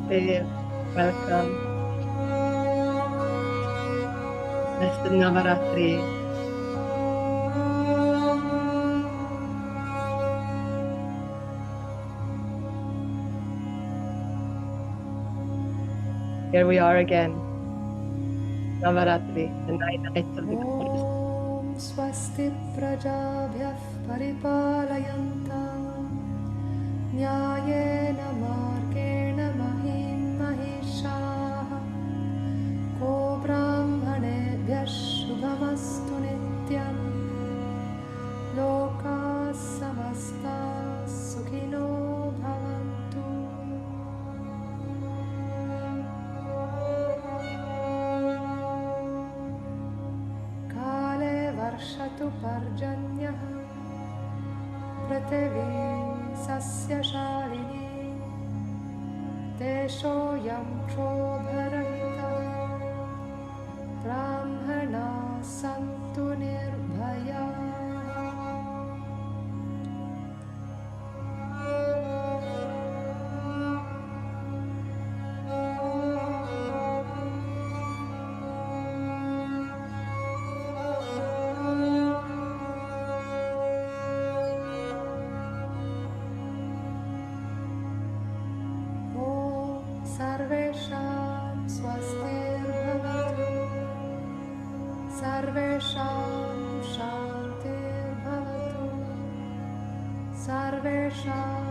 Namaste. Welcome. Blessed Navaratri. Here we are again. Navaratri, the 9 nights of the goddess. Om Swasti Prajabhyah Paripalayanta Nyayena Margena Mahim Mahishaha Ko Brahmanebhyah Shubhamastu Nityam Loka Samasta Sukhino Bhavantu. Kale Varshatu Parjanyah Prithivim Sasya Shalini Desho Yam Kshodharahita Brahmana Santu Nirbhaya. Sarvesham swastirbhavatu Sarvesham shantirbhavatu Sarvesham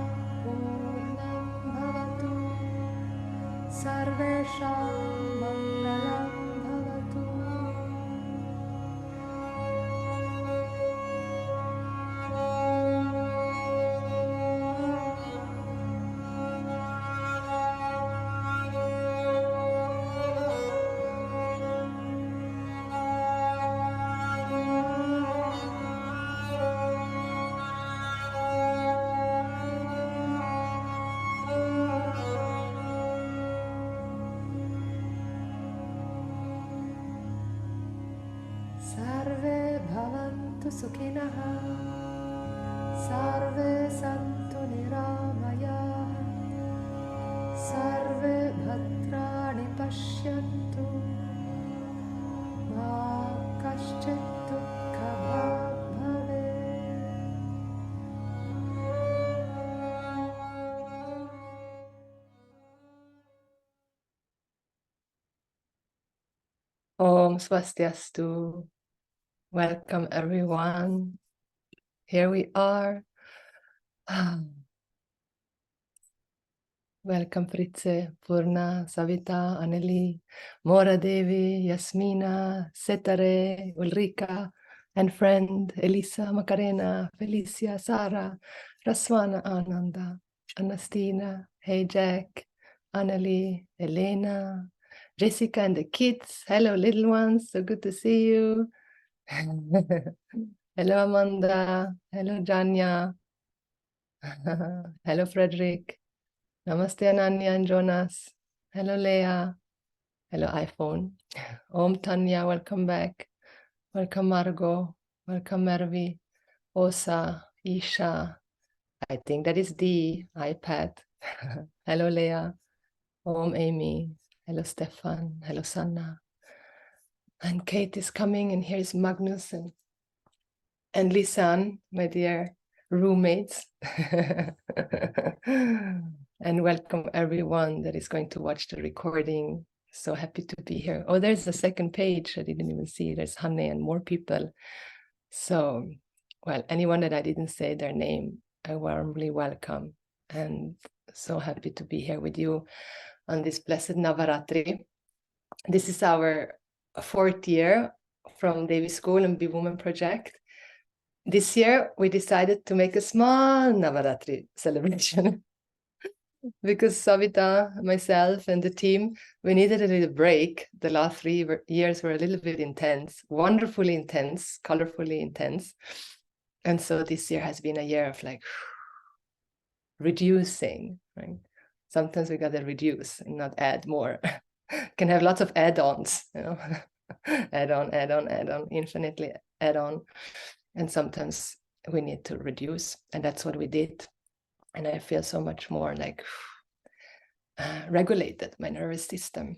purnam bhavatu Sarvesham mangalam bhavatu. Sarve bhavantu sukhinah Sarve santu niramaya Sarve bhadrani pashyantu Ma kaschit dukkha bhag bhavet. Om Swastiastu. Welcome, everyone. Here we are. Welcome, Fritze, Purna, Savita, Anneli, Mora Devi, Yasmina, Setare, Ulrika, and friend Elisa, Macarena, Felicia, Sara, Raswana, Ananda, Anastina, Hey Jack, Anneli, Elena, Jessica and the kids. Hello, little ones. So good to see you. Hello, Amanda. Hello, Janya. Hello, Frederick. Namaste, Ananya and Jonas. Hello, Leah. Hello, iPhone. Om Tanya, welcome back. Welcome, Margot. Welcome, Mervi. Osa, Isha. I think that is the iPad. Hello, Leah. Om Amy. Hello, Stefan. Hello, Sanna. And Kate is coming, and here is Magnus and Lisanne, my dear roommates. And welcome everyone that is going to watch the recording. So happy to be here. Oh, there's a second page. I didn't even see. There's Hanne and more people. So, well, anyone that I didn't say their name, I warmly welcome. And so happy to be here with you on this blessed Navaratri. This is our 4th year from Devi School and Be Woman Project. This year, we decided to make a small Navaratri celebration because Savita, myself, and the team, we needed a little break. The last 3 years were a little bit intense, wonderfully intense, colorfully intense. And so this year has been a year of like reducing, right? Sometimes we got to reduce and not add more. Can have lots of add-ons, you know, add on, infinitely add on. And sometimes we need to reduce, and that's what we did. And I feel so much more like regulated my nervous system.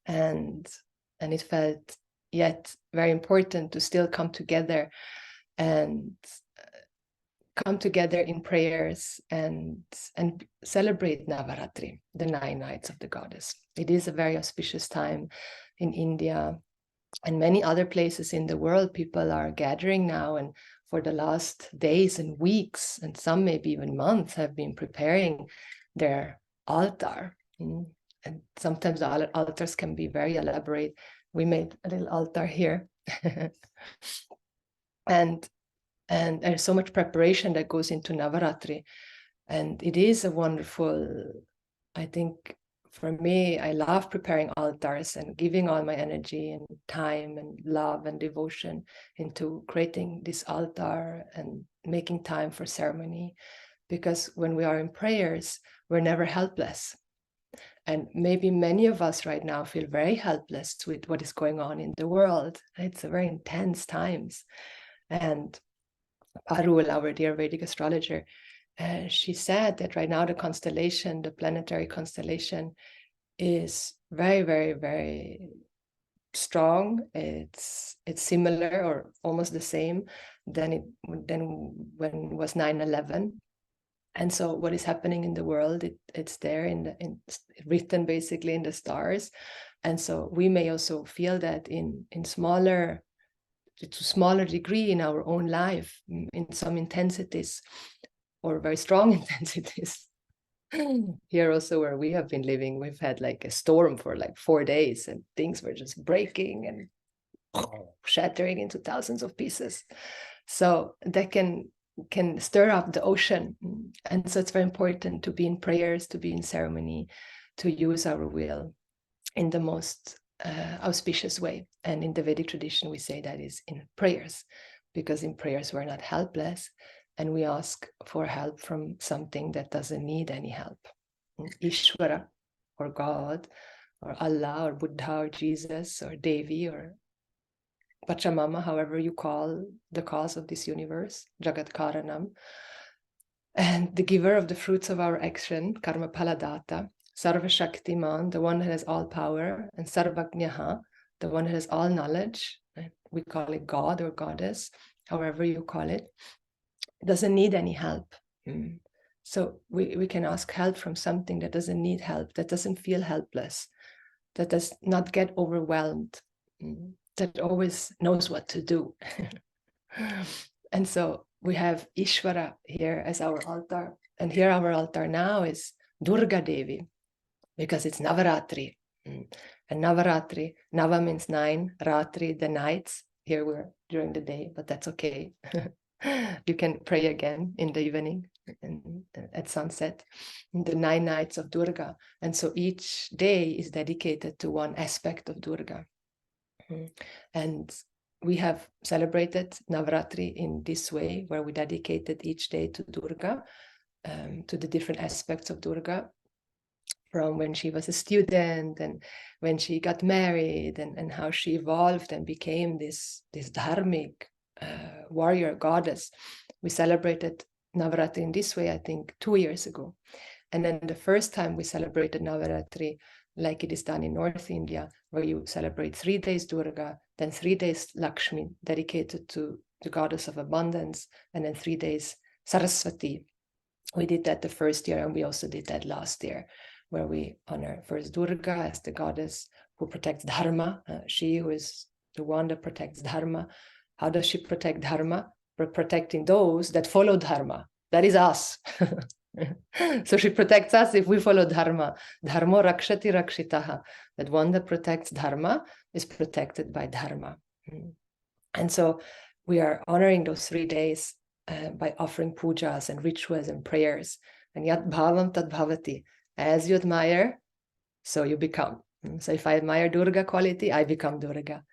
And it felt yet very important to still come together and come together in prayers and celebrate Navaratri, the 9 nights of the goddess. It is a very auspicious time in India and many other places in the world. People are gathering now, and for the last days and weeks, and some maybe even months, have been preparing their altar. And sometimes the altars can be very elaborate. We made a little altar here. and there's so much preparation that goes into Navaratri. And it is a wonderful, I think, for me, I love preparing altars and giving all my energy and time and love and devotion into creating this altar and making time for ceremony. Because when we are in prayers, we're never helpless. And maybe many of us right now feel very helpless with what is going on in the world. It's a very intense times. And Parul, our dear Vedic astrologer, she said that right now the constellation, the planetary constellation, is very, very, very strong. It's similar or almost the same than when it was 9/11. And so what is happening in the world, it's there written basically in the stars. And so we may also feel that to smaller degree in our own life, in some intensities or very strong intensities. Here also where we have been living, we've had like a storm for like 4 days and things were just breaking and shattering into thousands of pieces. So that can stir up the ocean. And so it's very important to be in prayers, to be in ceremony, to use our will in the most auspicious way. And in the Vedic tradition, we say that is in prayers, because in prayers we're not helpless and we ask for help from something that doesn't need any help. Ishvara, or God, or Allah, or Buddha, or Jesus, or Devi, or Pachamama, however you call the cause of this universe, Jagat Karanam, and the giver of the fruits of our action, Karma Paladata, Sarva Shaktiman, the one that has all power, and Sarvajnaha, the one that has all knowledge. We call it God or Goddess, however you call it, doesn't need any help. So we can ask help from something that doesn't need help, that doesn't feel helpless, that does not get overwhelmed, that always knows what to do. And so we have Ishvara here as our altar. And here our altar now is Durga Devi, because it's Navaratri. And Navaratri, Nava means 9, Ratri, the nights. Here we're during the day, but that's okay. You can pray again in the evening and at sunset, the 9 nights of Durga. And so each day is dedicated to one aspect of Durga. And we have celebrated Navaratri in this way, where we dedicated each day to Durga, to the different aspects of Durga, from when she was a student and when she got married, and how she evolved and became this dharmic warrior goddess. We celebrated Navaratri in this way, I think, 2 years ago. And then the first time we celebrated Navaratri, like it is done in North India, where you celebrate 3 days Durga, then 3 days Lakshmi, dedicated to the goddess of abundance, and then 3 days Saraswati. We did that the first year, and we also did that last year, where we honor first Durga as the goddess who protects Dharma, she who is the one that protects Dharma. How does she protect Dharma? By protecting those that follow Dharma. That is us. So she protects us if we follow Dharma. Dharma rakshati rakshitaha. That one that protects Dharma is protected by Dharma. And so we are honoring those 3 days by offering pujas and rituals and prayers. And yat bhavam tad bhavati. As you admire, so you become. So if I admire Durga quality, I become Durga.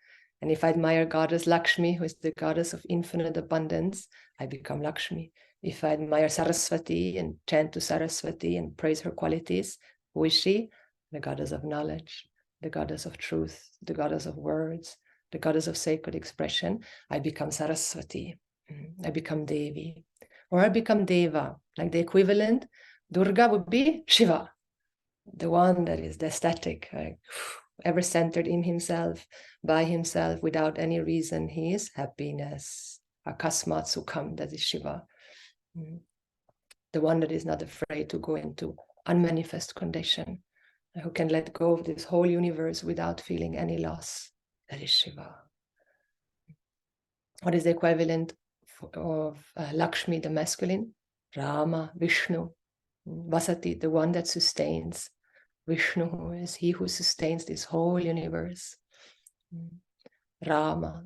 And if I admire Goddess Lakshmi, who is the goddess of infinite abundance, I become Lakshmi. If I admire Saraswati and chant to Saraswati and praise her qualities, who is she? The goddess of knowledge, the goddess of truth, the goddess of words, the goddess of sacred expression. I become Saraswati. I become Devi. Or I become Deva. Like the equivalent, Durga would be Shiva. the one that is the aesthetic, like, ever centered in himself, by himself, without any reason. He is happiness. Akasmat Sukham, that is Shiva. The one that is not afraid to go into unmanifest condition, who can let go of this whole universe without feeling any loss. That is Shiva. What is the equivalent of Lakshmi, the masculine? Rama, Vishnu, Vasati, the one that sustains. Vishnu is he who sustains this whole universe. Rama.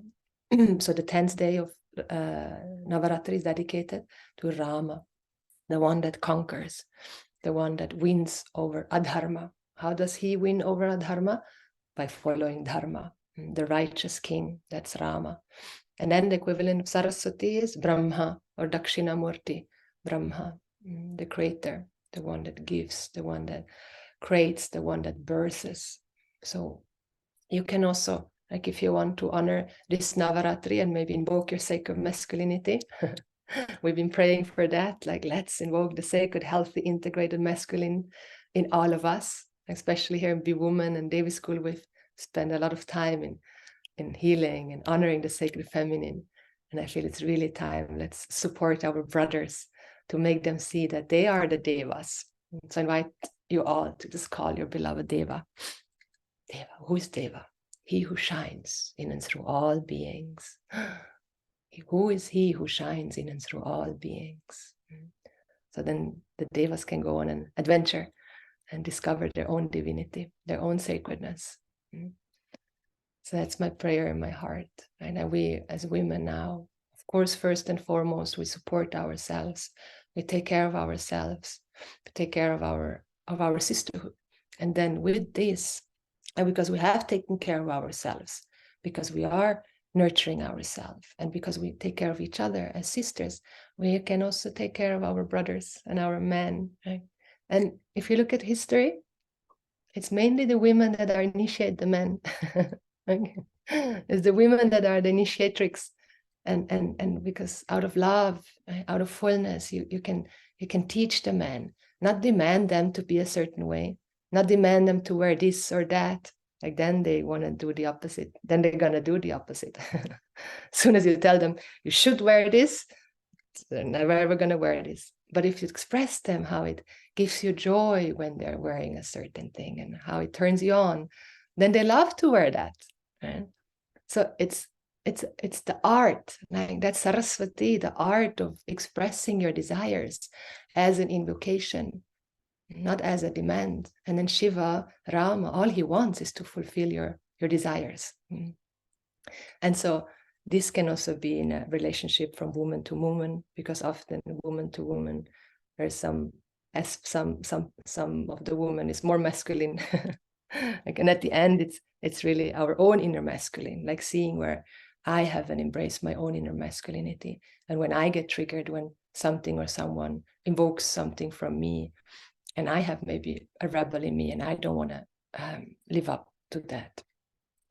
So the 10th day of Navaratri is dedicated to Rama, the one that conquers, the one that wins over adharma. How does he win over adharma? By following Dharma, the righteous king, that's Rama. And then the equivalent of Saraswati is Brahma or Dakshinamurti, Brahma, the creator, the one that gives, the one that creates, the one that births. So you can also, like if you want to honor this Navaratri and maybe invoke your sacred masculinity, we've been praying for that, like let's invoke the sacred, healthy, integrated masculine in all of us, especially here in Be Woman and Devi School. We've spent a lot of time in healing and honoring the sacred feminine. And I feel it's really time. Let's support our brothers to make them see that they are the Devas. So I invite you all to just call your beloved Deva. Deva, who is Deva? He who shines in and through all beings. Who is he who shines in and through all beings? So then the Devas can go on an adventure and discover their own divinity, their own sacredness. So that's my prayer in my heart. And we as women now, of course, first and foremost, we support ourselves. We take care of ourselves. We take care of our sisterhood. And then with this, and because we have taken care of ourselves, because we are nurturing ourselves, and because we take care of each other as sisters, we can also take care of our brothers and our men. Right? And if you look at history, it's mainly the women that are initiate the men. It's the women that are the initiatrix, and because out of love, out of fullness, you can teach the men, not demand them to be a certain way, not demand them to wear this or that. Like then they want to do the opposite. Then they're gonna do the opposite. As soon as you tell them you should wear this, they're never ever gonna wear this. But if you express them how it gives you joy when they're wearing a certain thing and how it turns you on, then they love to wear that. Right? So it's the art, like that's Saraswati, the art of expressing your desires as an invocation, not as a demand. And then Shiva, Rama, all he wants is to fulfill your desires. And so this can also be in a relationship from woman to woman, because often woman to woman, there's some of the woman is more masculine. Like, and at the end, it's really our own inner masculine, like seeing where I haven't embraced my own inner masculinity. And when I get triggered, when something or someone invokes something from me, and I have maybe a rebel in me, and I don't want to live up to that.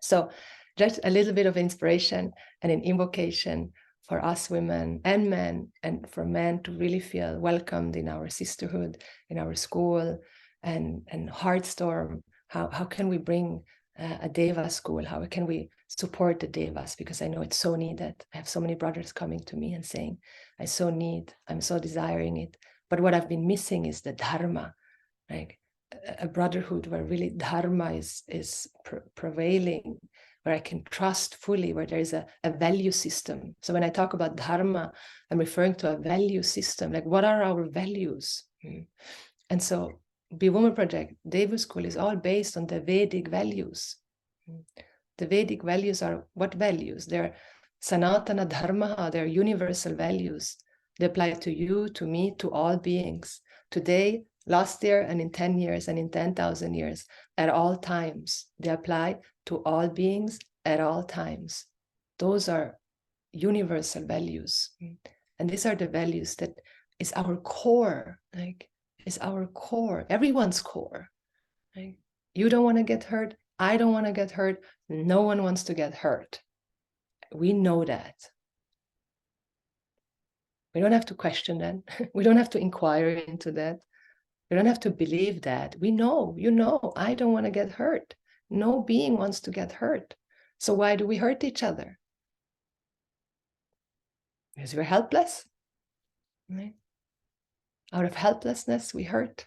So just a little bit of inspiration and an invocation for us women and men, and for men to really feel welcomed in our sisterhood, in our school, and Heartstorm. How can we bring a Deva school? How can we support the Devas? Because I know it's so needed. I have so many brothers coming to me and saying, I so need, I'm so desiring it. But what I've been missing is the Dharma, like a brotherhood where really Dharma is prevailing, where I can trust fully, where there is a value system. So when I talk about Dharma, I'm referring to a value system, like what are our values? And so Be Woman Project, Deva School is all based on the Vedic values. The Vedic values are what values? They're Sanatana Dharma, they're universal values. They apply to you, to me, to all beings. Today, last year, and in 10 years, and in 10,000 years, at all times. They apply to all beings at all times. Those are universal values. And these are the values that is our core, like, is our core, everyone's core. Right? You don't want to get hurt. I don't want to get hurt. No one wants to get hurt. We know that. We don't have to question that. We don't have to inquire into that. You don't have to believe that. We know, you know, I don't want to get hurt. No being wants to get hurt. So why do we hurt each other? Because we're helpless. Right? Out of helplessness, we hurt.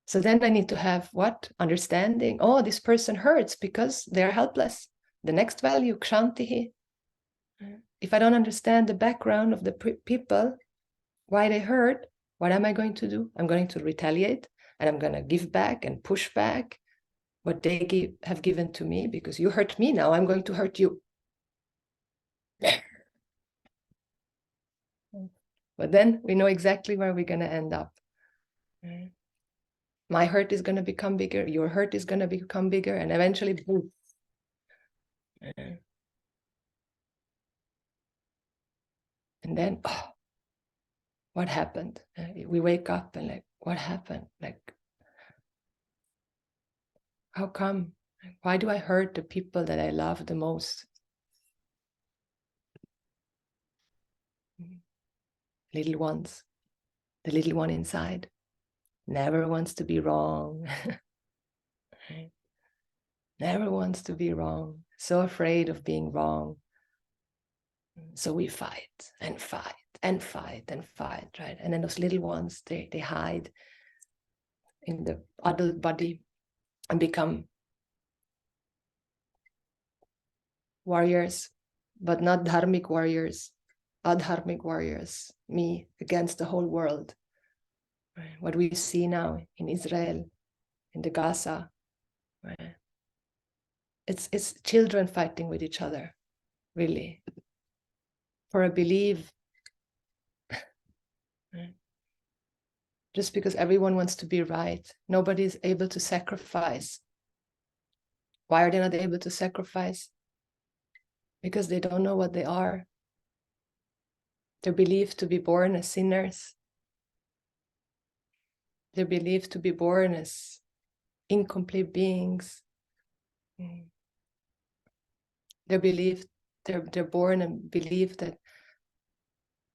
So then I need to have what? Understanding. Oh, this person hurts because they're helpless. The next value, kshantihi. If I don't understand the background of the people, why they hurt, what am I going to do? I'm going to retaliate, and I'm going to give back and push back what they have given to me, because you hurt me, now I'm going to hurt you. But then we know exactly where we're going to end up. My hurt is going to become bigger, your hurt is going to become bigger, and eventually, boom. And then, oh, what happened? We wake up and like, what happened? Like, how come? Why do I hurt the people that I love the most? Little ones, the little one inside, never wants to be wrong. Right? Never wants to be wrong, so afraid of being wrong. So we fight and fight and fight and fight, right? And then those little ones, they hide in the adult body and become warriors, but not dharmic warriors, adharmic warriors, me against the whole world. Right? What we see now in Israel, in the Gaza, right? It's children fighting with each other, really, for a belief. Right? Just because everyone wants to be right, nobody is able to sacrifice. Why are they not able to sacrifice? Because they don't know what they are. They're believed to be born as sinners. They're believed to be born as incomplete beings. They're believed, they're born and believe that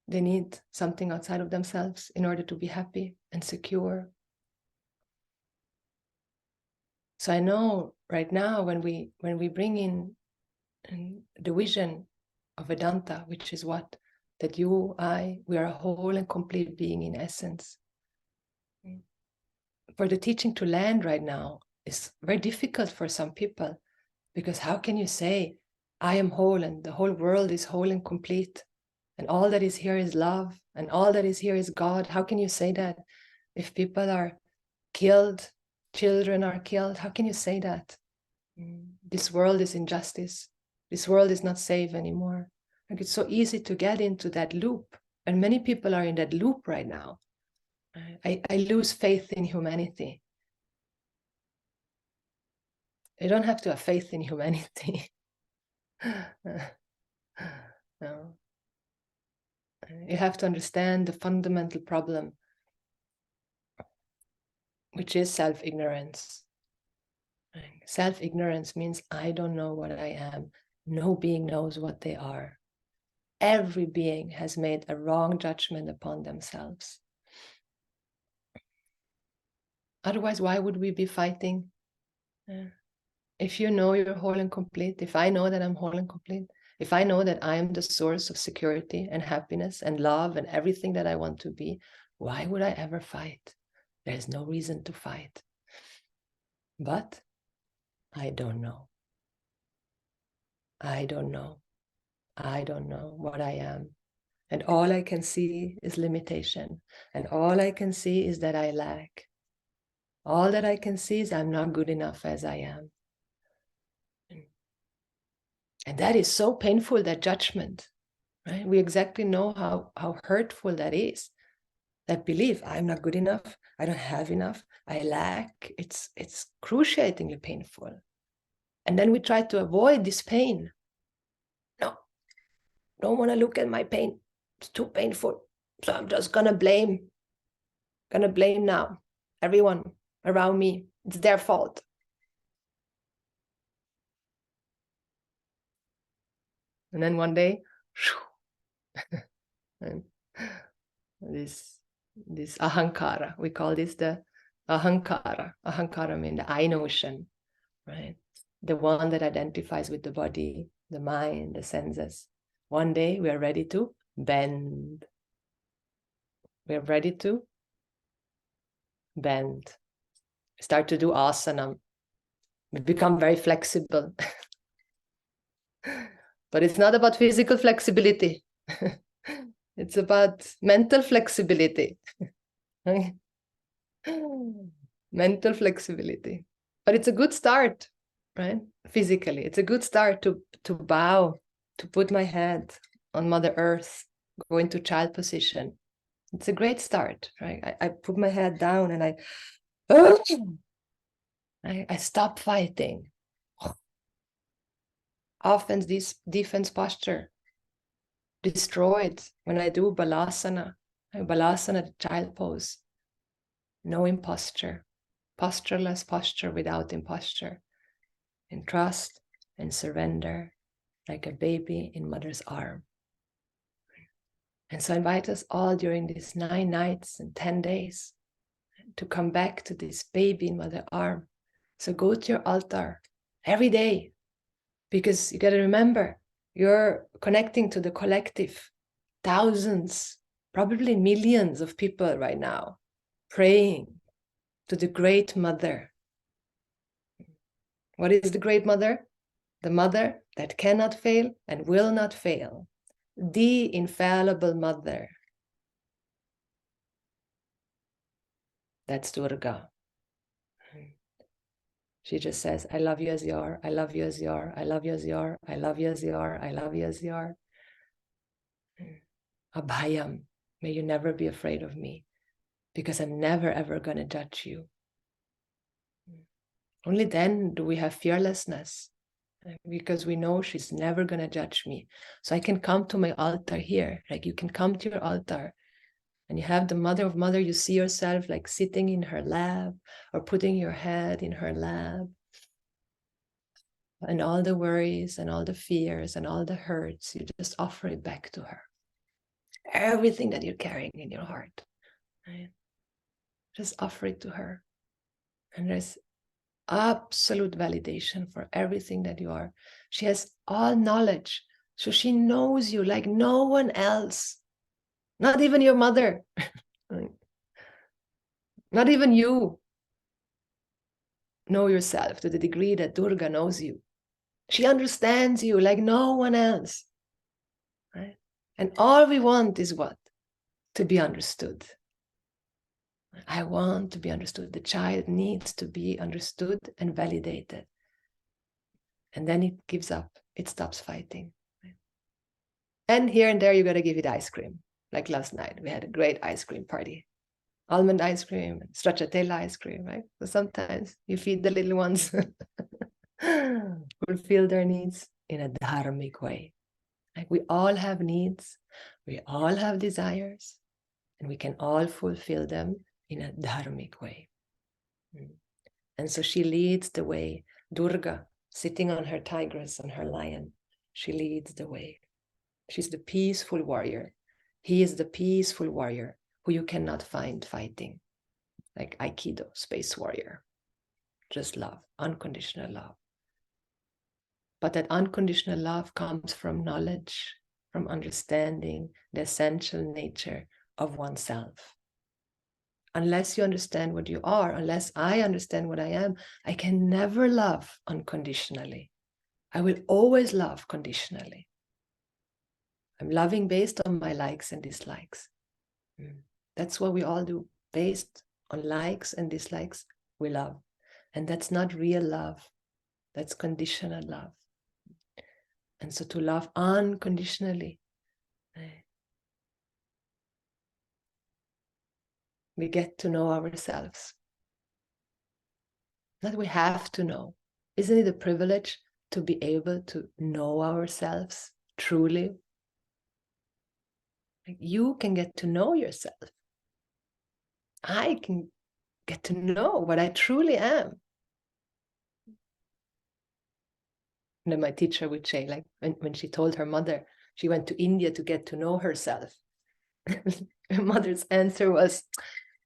they need something outside of themselves in order to be happy and secure. So I know right now when we bring in the vision of Vedanta, which is what? That you, we are a whole and complete being in essence. For the teaching to land right now is very difficult for some people, because how can you say, I am whole and the whole world is whole and complete, and all that is here is love, and all that is here is God? How can you say that if people are killed, children are killed? How can you say that? This world is injustice. This world is not safe anymore. Like, it's so easy to get into that loop, and many people are in that loop right now. I lose faith in humanity. You don't have to have faith in humanity. No. You have to understand the fundamental problem, which is self-ignorance. Self-ignorance means I don't know what I am. No being knows what they are. Every being has made a wrong judgment upon themselves. Otherwise, why would we be fighting? If you know you're whole and complete, if I know that I'm whole and complete, if I know that I am the source of security and happiness and love and everything that I want to be, why would I ever fight? There's no reason to fight. But I don't know. I don't know. I don't know what I am. And all I can see is limitation. And all I can see is that I lack. All that I can see is I'm not good enough as I am. And that is so painful, that judgment, right? We exactly know how hurtful that is. That belief, I'm not good enough, I don't have enough, I lack. It's excruciatingly painful. And then we try to avoid this pain. No, don't want to look at my pain. It's too painful. So I'm just gonna blame now everyone around me. It's their fault. And then one day, and this this ahankara. We call this the ahankara. Ahankara means the I notion, right? The one that identifies with the body, the mind, the senses. One day we are ready to bend. We are ready to bend. Start to do asana. We become very flexible. But it's not about physical flexibility. It's about mental flexibility. Mental flexibility. But it's a good start, right? Physically, it's a good start to bow, to put my head on Mother Earth, go into child position. It's a great start, right? I put my head down and I stop fighting. Offense, this defense posture destroyed when I do balasana. Balasana, the child pose. No imposture. Postureless posture without imposture. In trust and surrender, like a baby in mother's arm. And so I invite us all during these 9 nights and 10 days to come back to this baby in mother's arm. So go to your altar every day, because you got to remember, you're connecting to the collective, thousands, probably millions of people right now, praying to the great mother. What is the great mother? The mother that cannot fail and will not fail. The infallible mother. That's Durga. She just says, I love you as you are, I love you as you are, I love you as you are, I love you as you are, I love you as you are. Abhayam, may you never be afraid of me, because I'm never ever going to judge you. Only then do we have fearlessness, because we know she's never going to judge me. So I can come to my altar here, like you can come to your altar and you have the Mother of Mother, you see yourself like sitting in her lap or putting your head in her lap. And all the worries and all the fears and all the hurts, you just offer it back to her. Everything that you're carrying in your heart, right? Just offer it to her. And there's absolute validation for everything that you are. She has all knowledge. So she knows you like no one else. Not even your mother. Not even you know yourself to the degree that Durga knows you. She understands you like no one else. Right? And all we want is what? To be understood. I want to be understood. The child needs to be understood and validated. And then it gives up. It stops fighting. Right? And here and there, you got to give it ice cream. Like last night, we had a great ice cream party. Almond ice cream, stracciatella ice cream, right? So sometimes you feed the little ones, fulfill their needs in a dharmic way. Like we all have needs, we all have desires, and we can all fulfill them in a dharmic way. And so she leads the way. Durga, sitting on her tigress and her lion, she leads the way. She's the peaceful warrior. He is the peaceful warrior who you cannot find fighting, like Aikido, space warrior. Just love, unconditional love. But that unconditional love comes from knowledge, from understanding the essential nature of oneself. Unless you understand what you are, unless I understand what I am, I can never love unconditionally. I will always love conditionally. I'm loving based on my likes and dislikes. That's what we all do. Based on likes and dislikes, we love. And that's not real love. That's conditional love. And so to love unconditionally, we get to know ourselves. That we have to know. Isn't it a privilege to be able to know ourselves truly? Like you can get to know yourself. I can get to know what I truly am. And then my teacher would say, like when she told her mother, she went to India to get to know herself. Mother's answer was,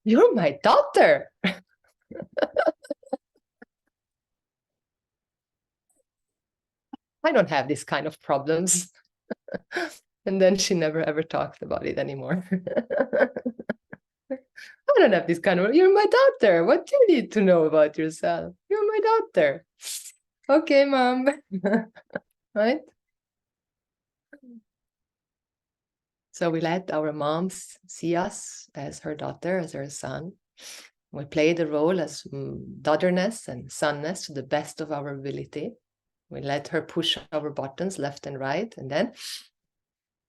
"You're my daughter." I don't have this kind of problems. And then she never ever talked about it anymore. I don't have this kind of, you're my daughter. What do you need to know about yourself? You're my daughter. Okay, mom. Right? So we let our moms see us as her daughter, as her son. We play the role as daughterness and sonness to the best of our ability. We let her push our buttons left and right, and then,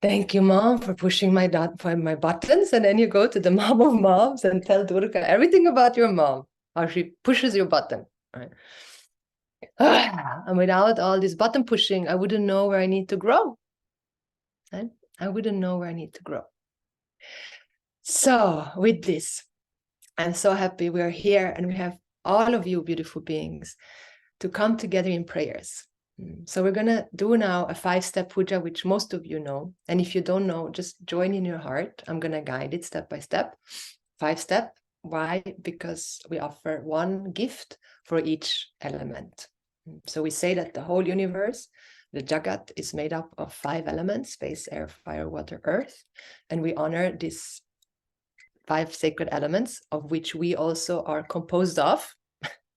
thank you, mom, for pushing my buttons. And then you go to the mom of moms and tell Durga everything about your mom, how she pushes your button. Right? And without all this button pushing, I wouldn't know where I need to grow. Right? I wouldn't know where I need to grow. So with this, I'm so happy we're here and we have all of you beautiful beings to come together in prayers. So we're going to do now a 5-step puja, which most of you know. And if you don't know, just join in your heart. I'm going to guide it step by step. 5-step. Why? Because we offer one gift for each element. So we say that the whole universe, the Jagat, is made up of 5 elements: space, air, fire, water, earth. And we honor these 5 sacred elements, of which we also are composed of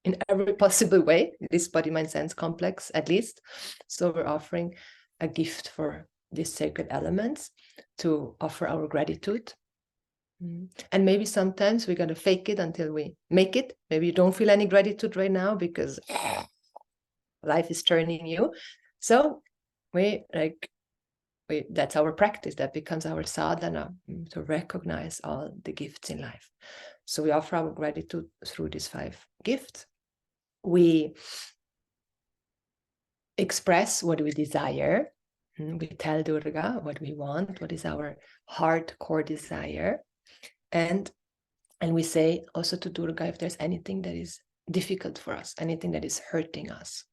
in every possible way, this body, mind, sense complex, at least. So we're offering a gift for these sacred elements to offer our gratitude. And maybe sometimes we're going to fake it until we make it. Maybe you don't feel any gratitude right now because life is turning you. So that's our practice. That becomes our sadhana, to recognize all the gifts in life. So we offer our gratitude through these 5 gifts. We express what we desire. We tell Durga what we want, what is our heart core desire. And we say also to Durga if there's anything that is difficult for us, anything that is hurting us.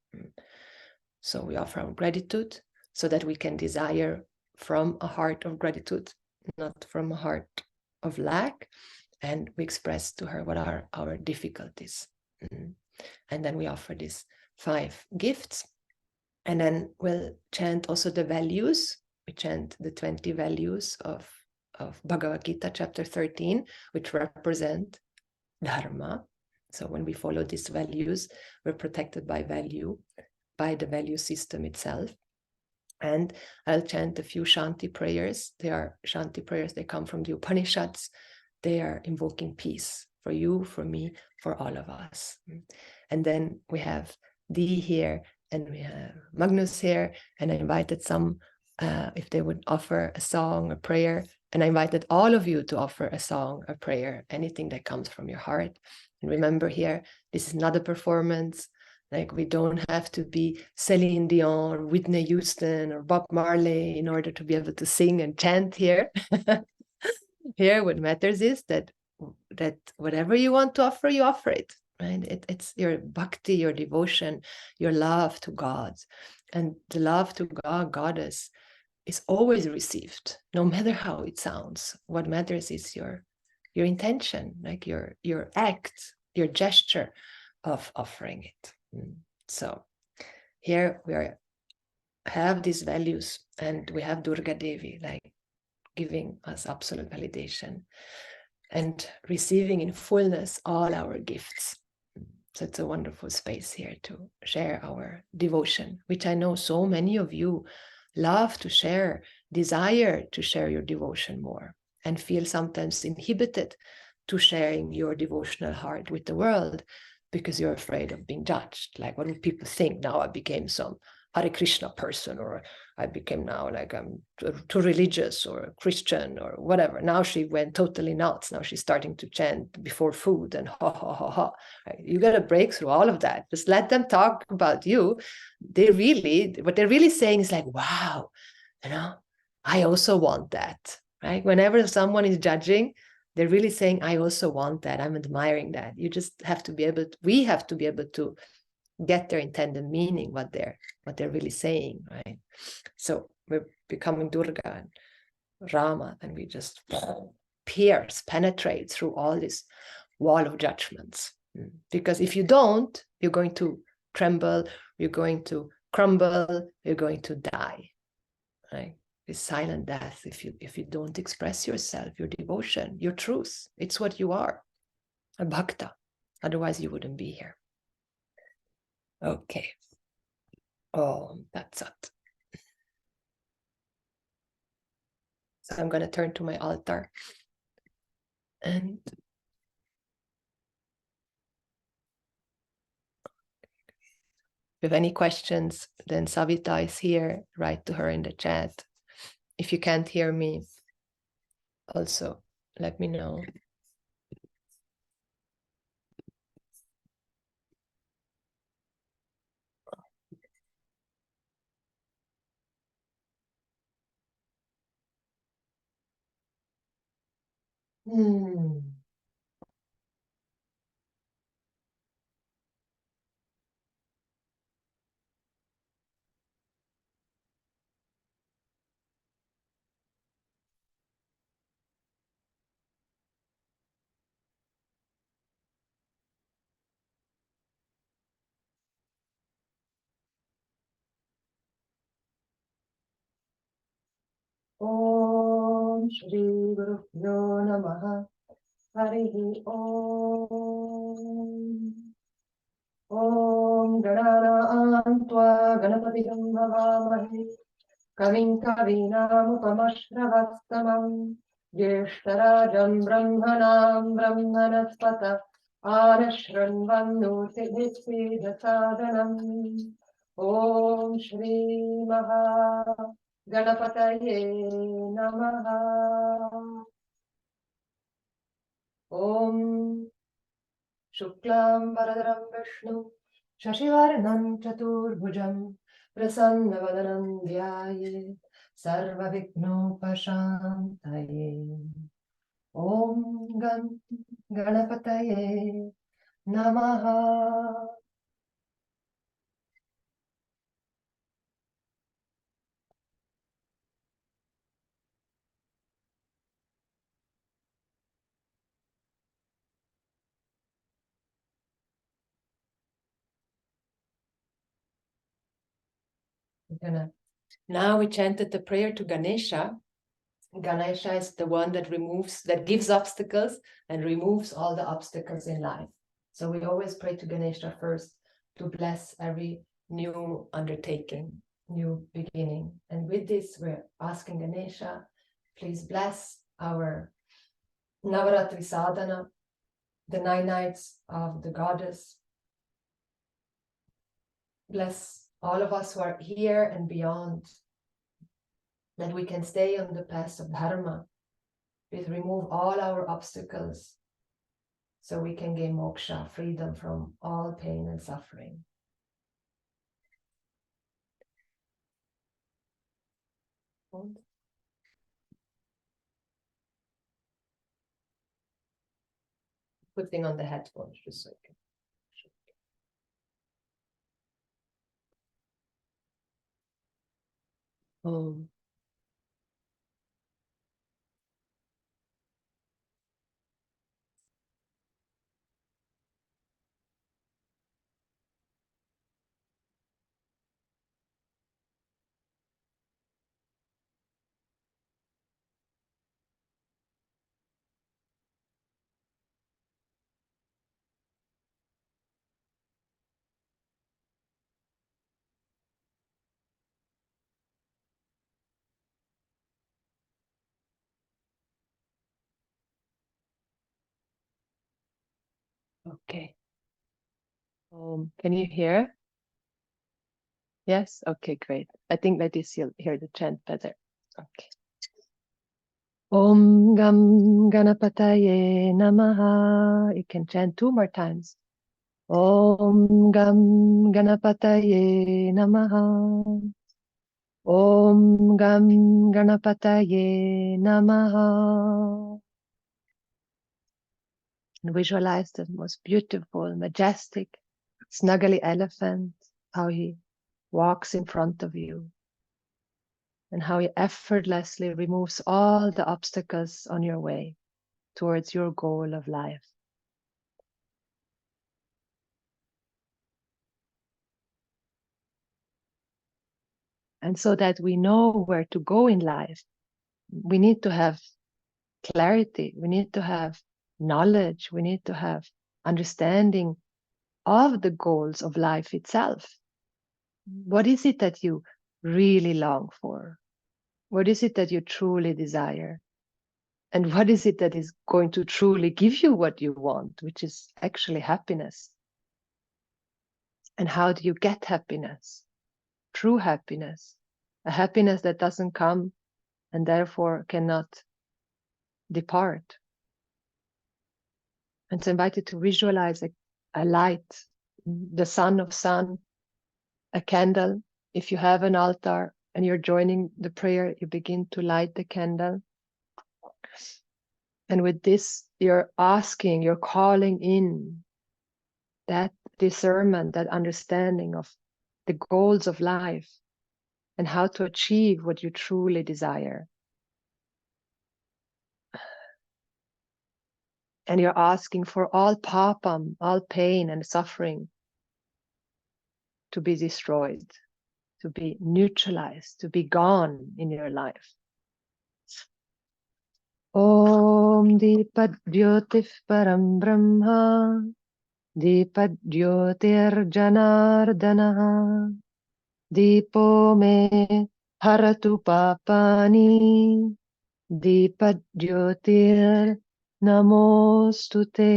So we offer our gratitude so that we can desire from a heart of gratitude, not from a heart of lack. And we express to her what are our difficulties. And then we offer these 5 gifts. And then we'll chant also the values. We chant the 20 values of Bhagavad Gita, chapter 13, which represent Dharma. So when we follow these values, we're protected by the value system itself. And I'll chant a few Shanti prayers. They are Shanti prayers. They come from the Upanishads. They are invoking peace for you, for me, for all of us. And then we have Dee here, and we have Magnus here, and I invited some, if they would offer a song, a prayer, and I invited all of you to offer a song, a prayer, anything that comes from your heart. And remember here, this is not a performance. Like, we don't have to be Celine Dion or Whitney Houston or Bob Marley in order to be able to sing and chant here. Here, what matters is that whatever you want to offer, you offer it. Right? It's your bhakti, your devotion, your love to God. And the love to God, Goddess, is always received, no matter how it sounds. What matters is your intention, like your act, your gesture of offering it. So here we have these values, and we have Durga Devi, like giving us absolute validation and receiving in fullness all our gifts. So it's a wonderful space here to share our devotion, which I know so many of you love to share, desire to share your devotion more, and feel sometimes inhibited to sharing your devotional heart with the world because you're afraid of being judged. Like, what will people think? Now I became some Hare Krishna person, or I became now like I'm too religious or Christian or whatever. Now she went totally nuts. Now she's starting to chant before food and ha, ha, ha, ha. Right? You got to break through all of that. Just let them talk about you. What they're really saying is like, wow, I also want that, right? Whenever someone is judging, they're really saying, I also want that. I'm admiring that. You just have to be able to, we have to be able to get their intended meaning, what they're really saying, right? So we're becoming Durga and Rama, and we just pierce, penetrate through all this wall of judgments. Because if you don't, you're going to tremble, you're going to crumble, you're going to die. Right? It's silent death if you don't express yourself, your devotion, your truth. It's what you are, a bhakta. Otherwise, you wouldn't be here. Okay. Oh, that's it. So I'm going to turn to my altar. And if you have any questions, then Savita is here. Write to her in the chat. If you can't hear me, also let me know. Om Shri Guru Pyo Namaha Harihi Om. Om Ganana Tva Ganapatigam Bhavamahi Kavim Kavinam Upamashravastamam Jeshtarajam Brahmanam Brahmanaspata Anashranvannu Siddhisiddha Sādhanam. Om Shri Maha Ganapataye Namaha. Om Shuklam Bharadram Vishnu Shashivarnam Chaturbhujam Prasanna Dhyaye Sarva Vignopashantaye. Om Gam Ganapataye Namaha. Now we chanted the prayer to Ganesha. Ganesha is the one that gives obstacles and removes all the obstacles in life. So we always pray to Ganesha first to bless every new undertaking, new beginning. And with this, we're asking Ganesha, please bless our Navaratri Sādhana, the 9 nights of the goddess. Bless all of us who are here and beyond, that we can stay on the path of Dharma. Please remove all our obstacles so we can gain moksha, freedom from all pain and suffering. Putting on the headphones just so you can. Oh. Okay. Can you hear? Yes? Okay, great. I think like this you'll hear the chant better. Okay. Om Gam Ganapataye Namaha. You can chant 2 more times. Om Gam Ganapataye Namaha. Om Gam Ganapataye Namaha. And visualize the most beautiful, majestic, snuggly elephant, how he walks in front of you, and how he effortlessly removes all the obstacles on your way. towards your goal of life. And so that we know where to go in life, we need to have clarity, we need to have knowledge, we need to have understanding of the goals of life itself. What is it that you really long for? What is it that you truly desire? And what is it that is going to truly give you what you want, which is actually happiness? And how do you get happiness? True happiness, a happiness that doesn't come and therefore cannot depart. And so I invite you to visualize a light, the sun of sun, a candle. If you have an altar and you're joining the prayer, you begin to light the candle. And with this, you're asking, you're calling in that discernment, that understanding of the goals of life and how to achieve what you truly desire. And you're asking for all papam, all pain and suffering to be destroyed, to be neutralized, to be gone in your life. Om Deepat Jyotif Param Brahma Deepat Jyotir Janardana Deepo Me Haratu Papani Deepat Jyotir Namostute.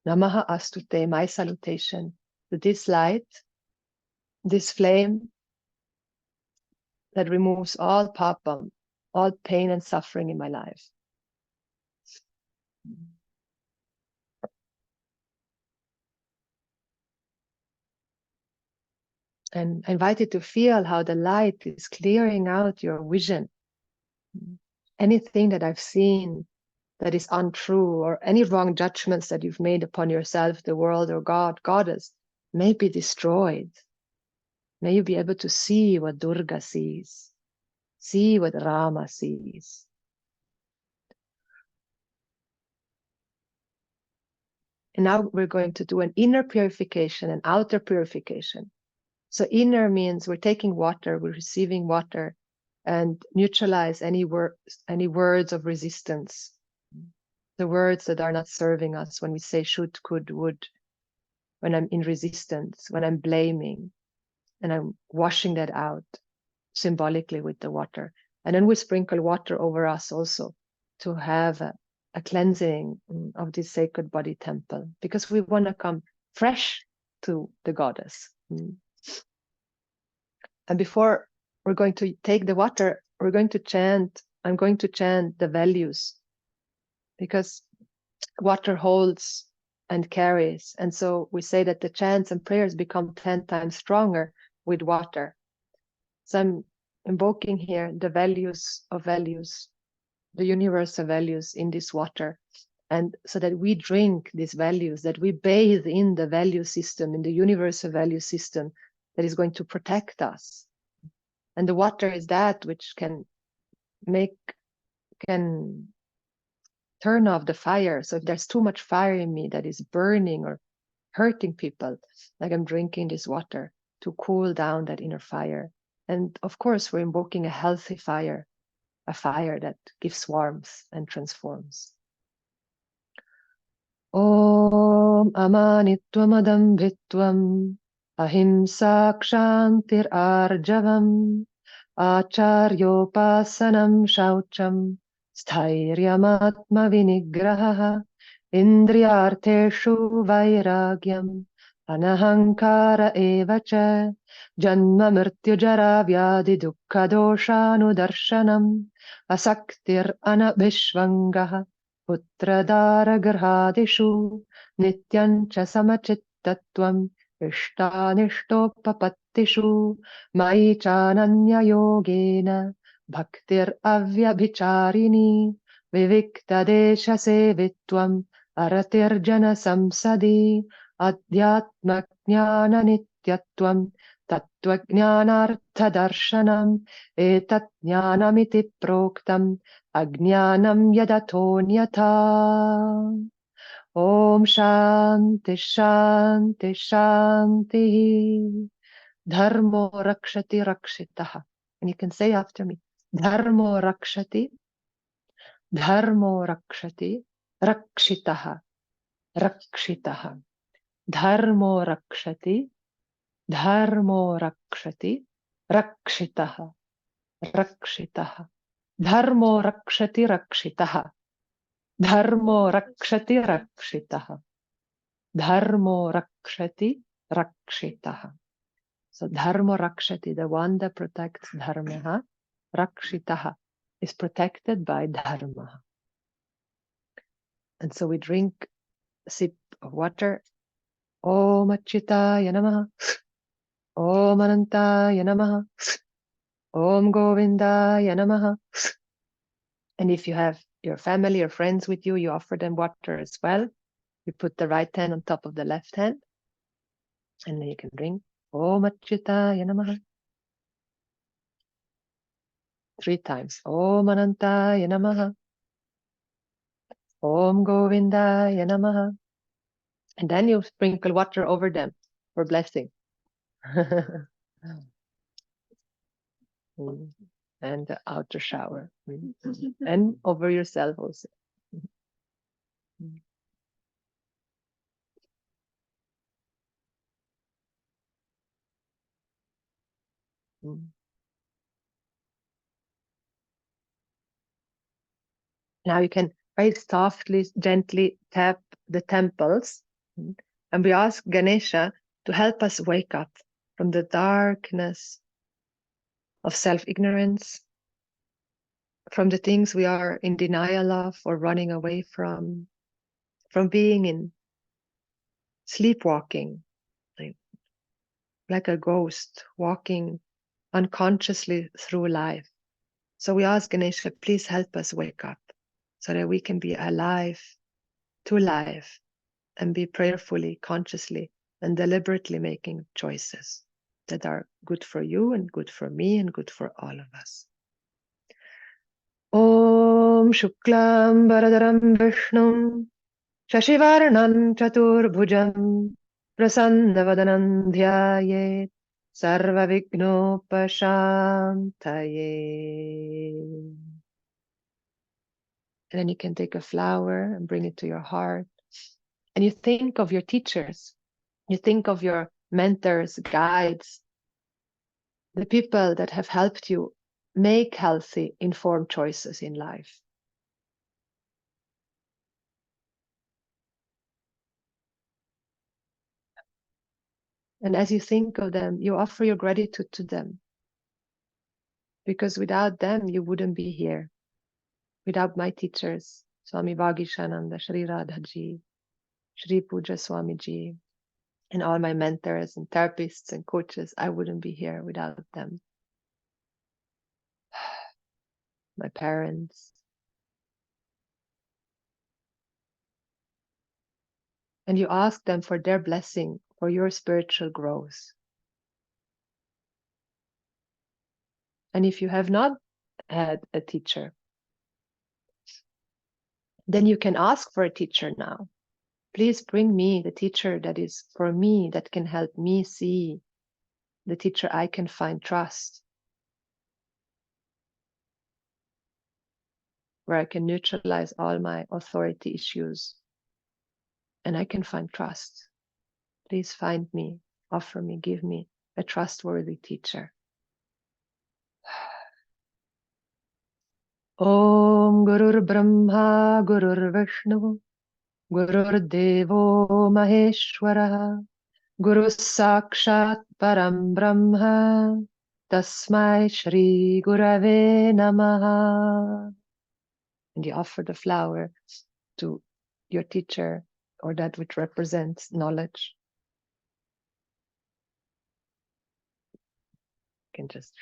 Namaha Astute, my salutation to this light, this flame that removes all papam, all pain and suffering in my life. And I invite you to feel how the light is clearing out your vision. Anything that I've seen that is untrue, or any wrong judgments that you've made upon yourself, the world, or God, Goddess, may be destroyed. May you be able to see what Durga sees, see what Rama sees. And now we're going to do an inner purification and outer purification. So inner means we're taking water, we're receiving water, and neutralize any words of resistance. The words that are not serving us when we say should, could, would, when I'm in resistance, when I'm blaming, and I'm washing that out symbolically with the water. And then we sprinkle water over us also to have a cleansing of this sacred body temple, because we want to come fresh to the goddess. And before we're going to take the water, we're going to chant, I'm going to chant the values, because water holds and carries. And so we say that the chants and prayers become 10 times stronger with water. So I'm invoking here the values of values, the universal values in this water. And so that we drink these values, that we bathe in the value system, in the universal value system that is going to protect us. And the water is that which can turn off the fire. So if there's too much fire in me that is burning or hurting people, like I'm drinking this water to cool down that inner fire. And of course, we're invoking a healthy fire, a fire that gives warmth and transforms. Om amanitvamadam vitvam ahimsa kshantir arjavam acharyopasanam shaucham sthairyamatma vinigraha indriyarteshu vairagyam anahankara evacha janma mrityu jara vyadi dukkha doshanudarshanam asaktir anabhishvangaha Putradara garhadishu nityancha samachittatvam ishtanishtopapatishu mai chananya yogena bhaktir avyabhicharini vivikta desha sevitvam aratirjana samsadi adhyatma jnana nityatvam Tattva darshanam etat jnanamiti proktam ajnanam yadatonyata. Om Shanti Shanti Shanti. Dharmo rakshati rakshitaha. And you can say after me, Dharmo rakshati, Dharmo rakshati, rakshitaha, rakshitaha. Dharmo rakshati, Dharmo rakshati, rakshitaha, rakshitaha. Dharmo rakshati rakshitaha. Dharmo rakshati rakshitaha. Dharmo rakshati rakshitaha. So Dharma Rakshati, the one that protects Dharma, Rakshitaha, is protected by Dharma. And so we drink a sip of water. Om Achyutaya Namaha. Om Anantaya Namaha. Om Govindaya Namaha. And if you have your family or friends with you, you offer them water as well. You put the right hand on top of the left hand. And then you can drink Om Achyutaya Namaha. 3 times. Om Anantaya Namaha. Om Govindaya Namaha. And then you sprinkle water over them for blessing. And the outer shower. And over yourself also. Now you can very softly, gently tap the temples. And we ask Ganesha to help us wake up from the darkness of self-ignorance, from the things we are in denial of or running away from being in sleepwalking, like a ghost walking unconsciously through life. So we ask Ganesha, please help us wake up so that we can be alive to life and be prayerfully, consciously, and deliberately making choices that are good for you and good for me and good for all of us. Om Shuklam Baradaram Vishnum Shashivarnam Chaturbhujam Prasannavadanam Dhyayet Sarva Vignopashantaye. And then you can take a flower and bring it to your heart. And you think of your teachers. You think of your mentors, guides, the people that have helped you make healthy, informed choices in life. And as you think of them, you offer your gratitude to them. Because without them, you wouldn't be here. Without my teachers, Swami Vagishananda, Sri Radhaji, Sri Puja Swamiji, and all my mentors and therapists and coaches, I wouldn't be here without them. My parents. And you ask them for their blessing for your spiritual growth. And if you have not had a teacher, then you can ask for a teacher now. Please bring me the teacher that is for me, that can help me see, the teacher I can find trust, where I can neutralize all my authority issues and I can find trust. Please find me, offer me, give me a trustworthy teacher. Om Gurur Brahma Gurur Vishnu Gurur Devo Maheshwara Guru Sakshat Param Brahma Tasmai Shri Gurave Namaha. And you offer the flower to your teacher or that which represents knowledge. You can just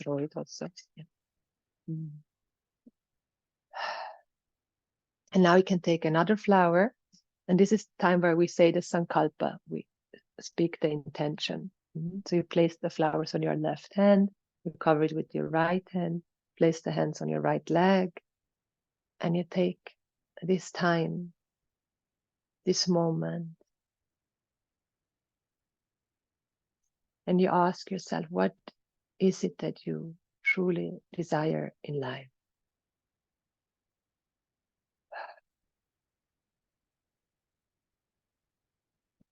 throw it also. Yeah. And now you can take another flower. And this is time where we say the Sankalpa. We speak the intention. So you place the flowers on your left hand, you cover it with your right hand, place the hands on your right leg, and you take this time, this moment, and you ask yourself, what is it that you truly desire in life?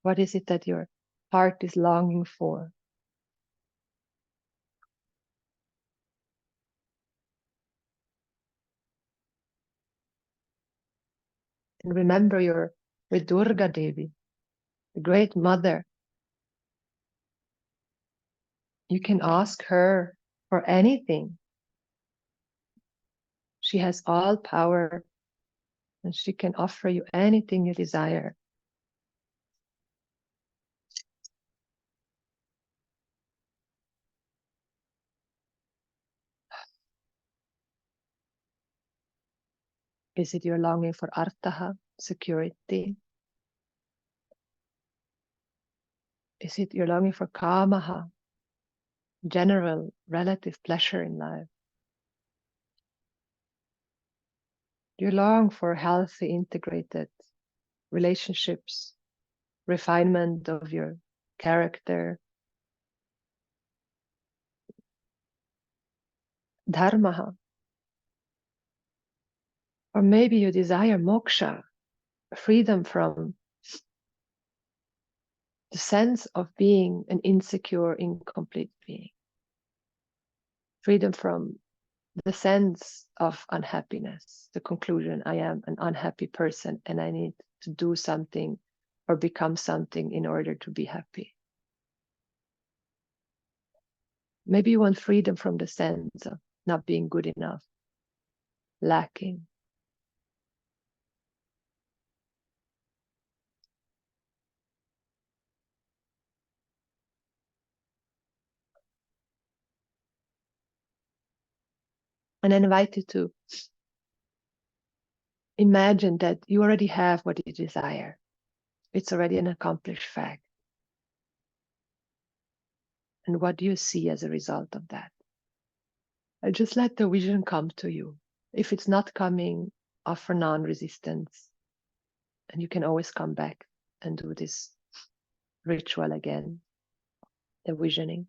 What is it that your heart is longing for? And remember your with Durga Devi, the great mother. You can ask her for anything. She has all power and she can offer you anything you desire. Is it your longing for artaha, security? Is it your longing for kamaha, general, relative pleasure in life? Do you long for healthy, integrated relationships, refinement of your character, dharma? Or maybe you desire moksha, freedom from the sense of being an insecure, incomplete being, freedom from the sense of unhappiness, the conclusion, I am an unhappy person and I need to do something or become something in order to be happy. Maybe you want freedom from the sense of not being good enough, lacking. And I invite you to imagine that you already have what you desire. It's already an accomplished fact. And what do you see as a result of that? And just let the vision come to you. If it's not coming, offer non-resistance. And you can always come back and do this ritual again, the visioning.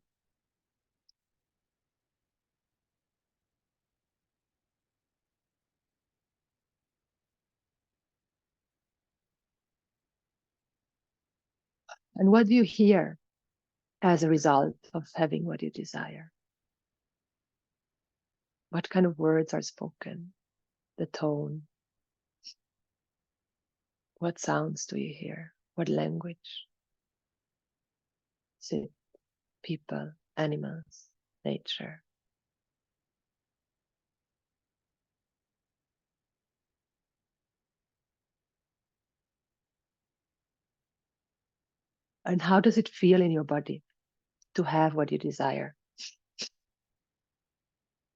And what do you hear as a result of having what you desire? What kind of words are spoken? The tone? What sounds do you hear? What language? Is it people, animals, nature? And how does it feel in your body to have what you desire?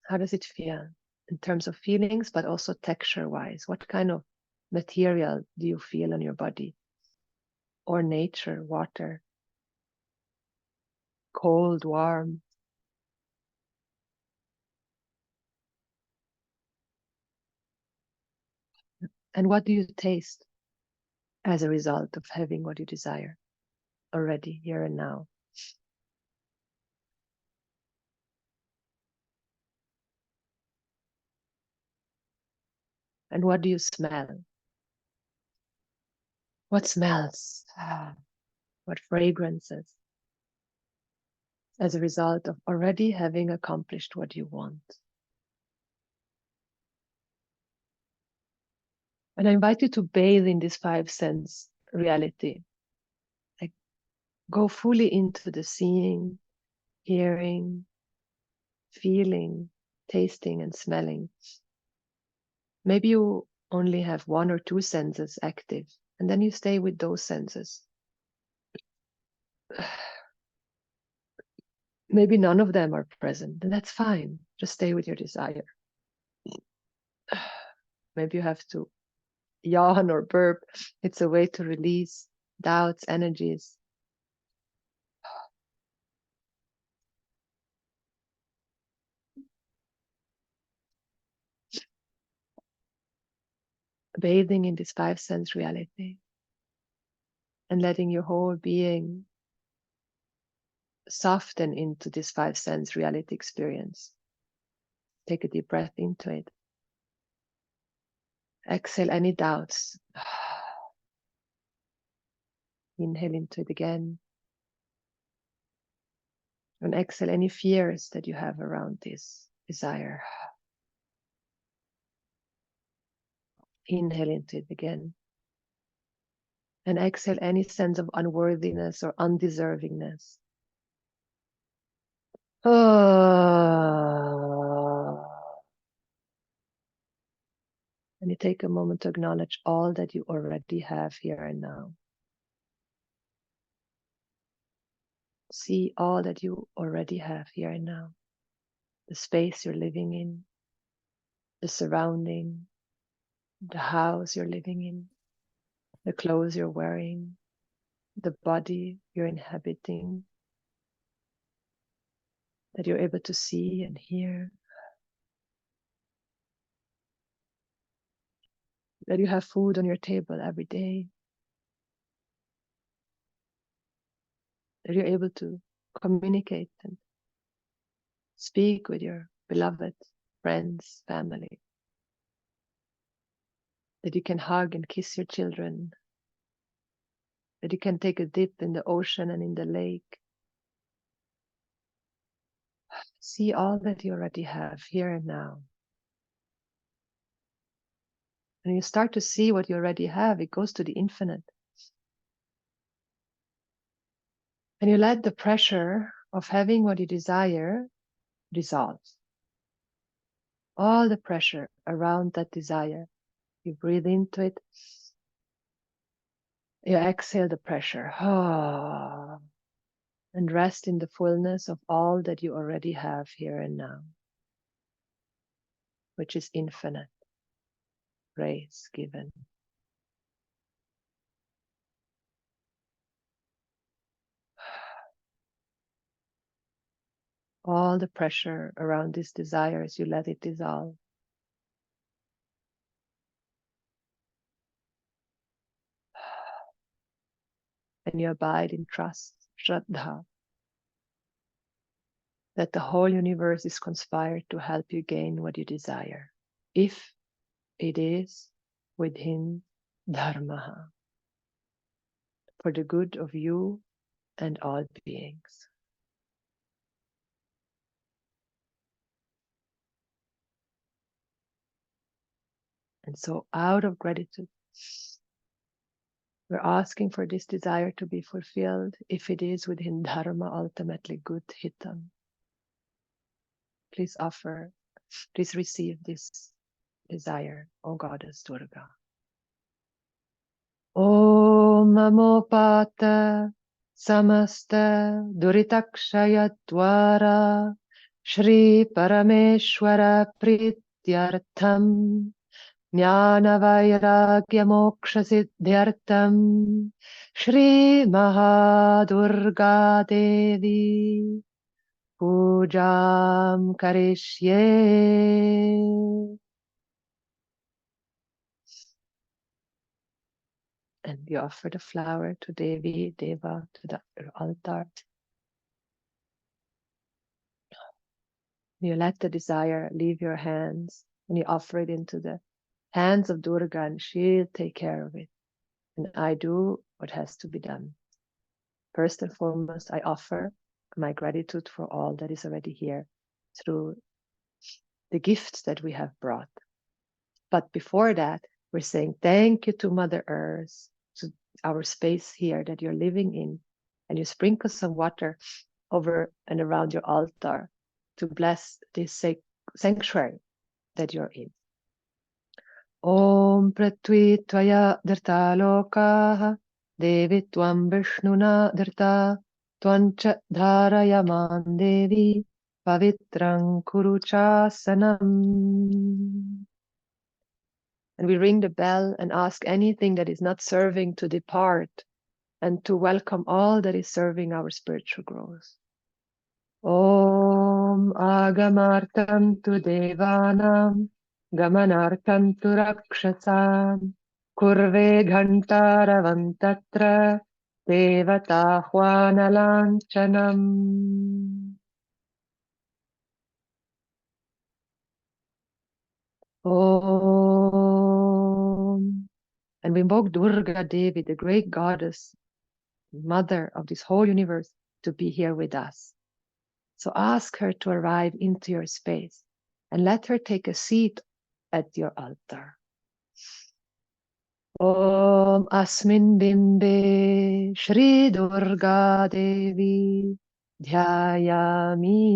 How does it feel in terms of feelings, but also texture-wise? What kind of material do you feel on your body? Or nature, water, cold, warm? And what do you taste as a result of having what you desire already, here and now? And what do you smell? What smells? What fragrances? As a result of already having accomplished what you want. And I invite you to bathe in this 5 sense reality. Like, go fully into the seeing, hearing, feeling, tasting, and smelling. Maybe you only have 1 or 2 senses active, and then you stay with those senses. Maybe none of them are present, and that's fine. Just stay with your desire. Maybe you have to yawn or burp. It's a way to release doubts, energies. bathing in this five sense reality and letting your whole being soften into this five sense reality experience. Take a deep breath into it. Exhale any doubts. Inhale into it again. And exhale any fears that you have around this desire. Inhale into it again. And exhale any sense of unworthiness or undeservingness. And you take a moment to acknowledge all that you already have here and now. See all that you already have here and now. The space you're living in, the surrounding, the house you're living in, the clothes you're wearing, the body you're inhabiting, that you're able to see and hear, that you have food on your table every day, that you're able to communicate and speak with your beloved friends, family, that you can hug and kiss your children, that you can take a dip in the ocean and in the lake. See all that you already have here and now. And you start to see what you already have, it goes to the infinite. And you let the pressure of having what you desire dissolve. All the pressure around that desire. You breathe into it. You exhale the pressure. And rest in the fullness of all that you already have here and now, which is infinite. Grace given. All the pressure around these desires, you let it dissolve. And you abide in trust, Shraddha, that the whole universe is conspired to help you gain what you desire, if it is within Dharma, for the good of you and all beings. And so out of gratitude, we're asking for this desire to be fulfilled if it is within Dharma, ultimately good hitam. Please offer, please receive this desire, O Goddess Durga. Om Namopata Samasta Duritakshaya Dwara Shri Parameshwara Prityartham Jnana Vairagya Moksha Siddhyartham Shri Mahadurga Devi Pujam Karishye. And you offer the flower to Devi, Deva, to the altar. You let the desire leave your hands and you offer it into the hands of Durga and she'll take care of it. And I do what has to be done. First and foremost, I offer my gratitude for all that is already here through the gifts that we have brought. But before that, we're saying thank you to Mother Earth, to our space here that you're living in, and you sprinkle some water over and around your altar to bless this sanctuary that you're in. Om Pratvi Tvaya Dharta Lokaha Devi Tvam Vishnuna Dharta Tvancha Dharayaman Devi Pavitrang Kuruchasanam. And we ring the bell and ask anything that is not serving to depart and to welcome all that is serving our spiritual growth. Om Agamartam tu Devanam Gamanarkantu rakshasam kurve ghantaravam tatra devatahvanalancanam. Om. And we invoke Durga Devi, the great goddess, mother of this whole universe, to be here with us. So ask her to arrive into your space and let her take a seat at your altar. Om Asmin Bimbe Shri Durga Devi Dhyayami.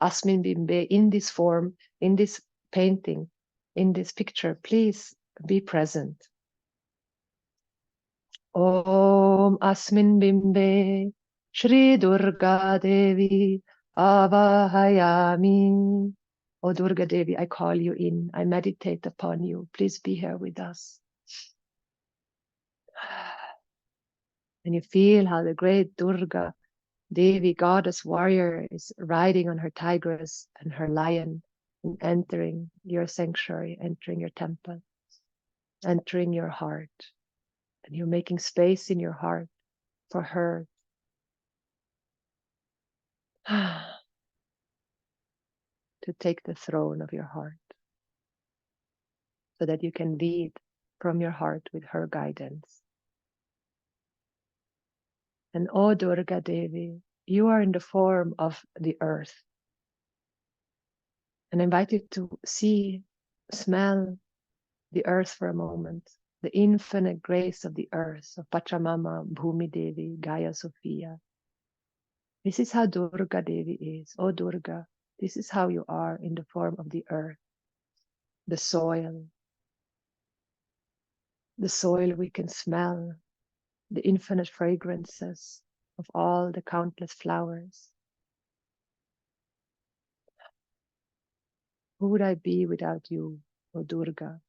Asmin Bimbe, in this form, in this painting, in this picture, please be present. Om Asmin Bimbe Shri Durga Devi Avahayami. O Durga Devi, I call you in. I meditate upon you. Please be here with us. And you feel how the great Durga Devi, goddess warrior, is riding on her tigress and her lion and entering your sanctuary, entering your temple, entering your heart. And you're making space in your heart for her to take the throne of your heart so that you can lead from your heart with her guidance. And O Durga Devi, you are in the form of the earth. And I invite you to see, smell the earth for a moment, the infinite grace of the earth, of Pachamama, Bhumi Devi, Gaia Sophia. This is how Durga Devi is. O Durga, this is how you are in the form of the earth, the soil we can smell, the infinite fragrances of all the countless flowers. Who would I be without you, O Durga?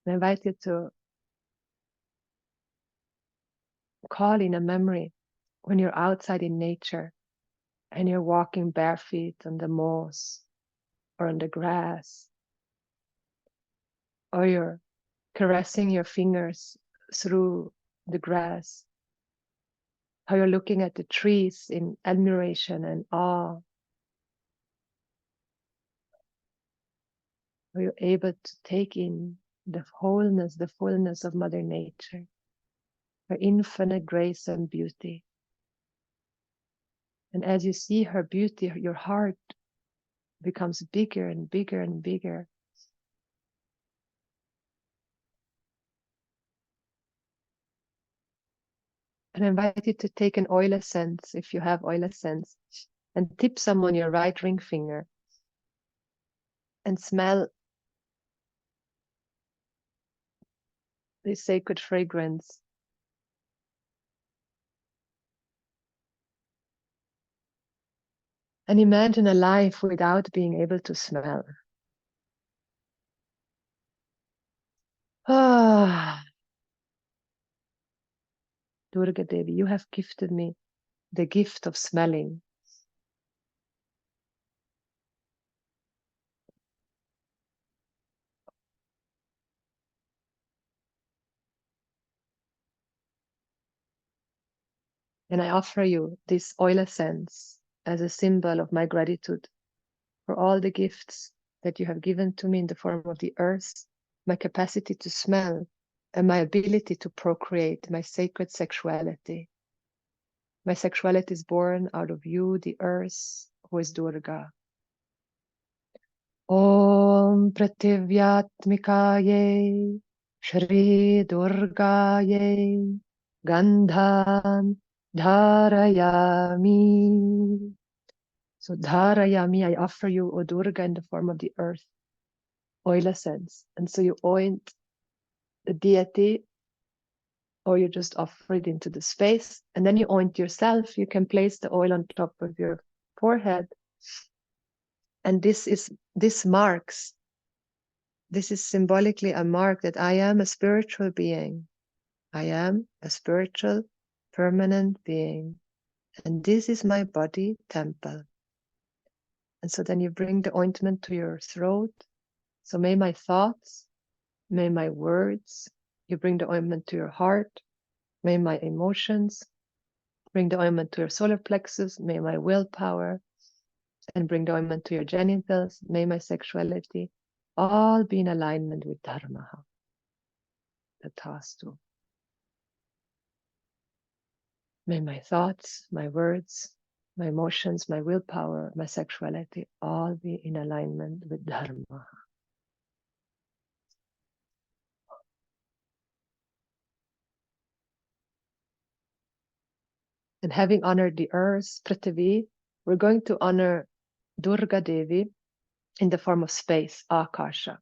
I invite you to call in a memory when you're outside in nature and you're walking barefoot on the moss or on the grass, or you're caressing your fingers through the grass, how you're looking at the trees in admiration and awe, how you're able to take in the wholeness, the fullness of Mother Nature, her infinite grace and beauty. And as you see her beauty, your heart becomes bigger and bigger and bigger. And I invite you to take an oil essence, if you have oil essence, and tip some on your right ring finger and smell this sacred fragrance. And imagine a life without being able to smell. Ah, Durga Devi, you have gifted me the gift of smelling. And I offer you this oil essence as a symbol of my gratitude for all the gifts that you have given to me in the form of the earth, my capacity to smell, and my ability to procreate, my sacred sexuality. My sexuality is born out of you, the earth, who is Durga. Om Prativyatmikaye Shri Durgaye Gandham Dharayami. So Dharayami, I offer you, O Durga, in the form of the earth, oil essence. And so you oint the deity, or you just offer it into the space, and then you oint yourself. You can place the oil on top of your forehead. And this is symbolically a mark that I am a spiritual being. I am a spiritual permanent being. And this is my body temple. And so then you bring the ointment to your throat. So may my thoughts, may my words, you bring the ointment to your heart, may my emotions, bring the ointment to your solar plexus, may my willpower, and bring the ointment to your genitals, may my sexuality, all be in alignment with Dharma, the Tastu. May my thoughts, my words, my emotions, my willpower, my sexuality, all be in alignment with Dharma. And having honored the earth, Prithvi, we're going to honor Durga Devi in the form of space, Akasha.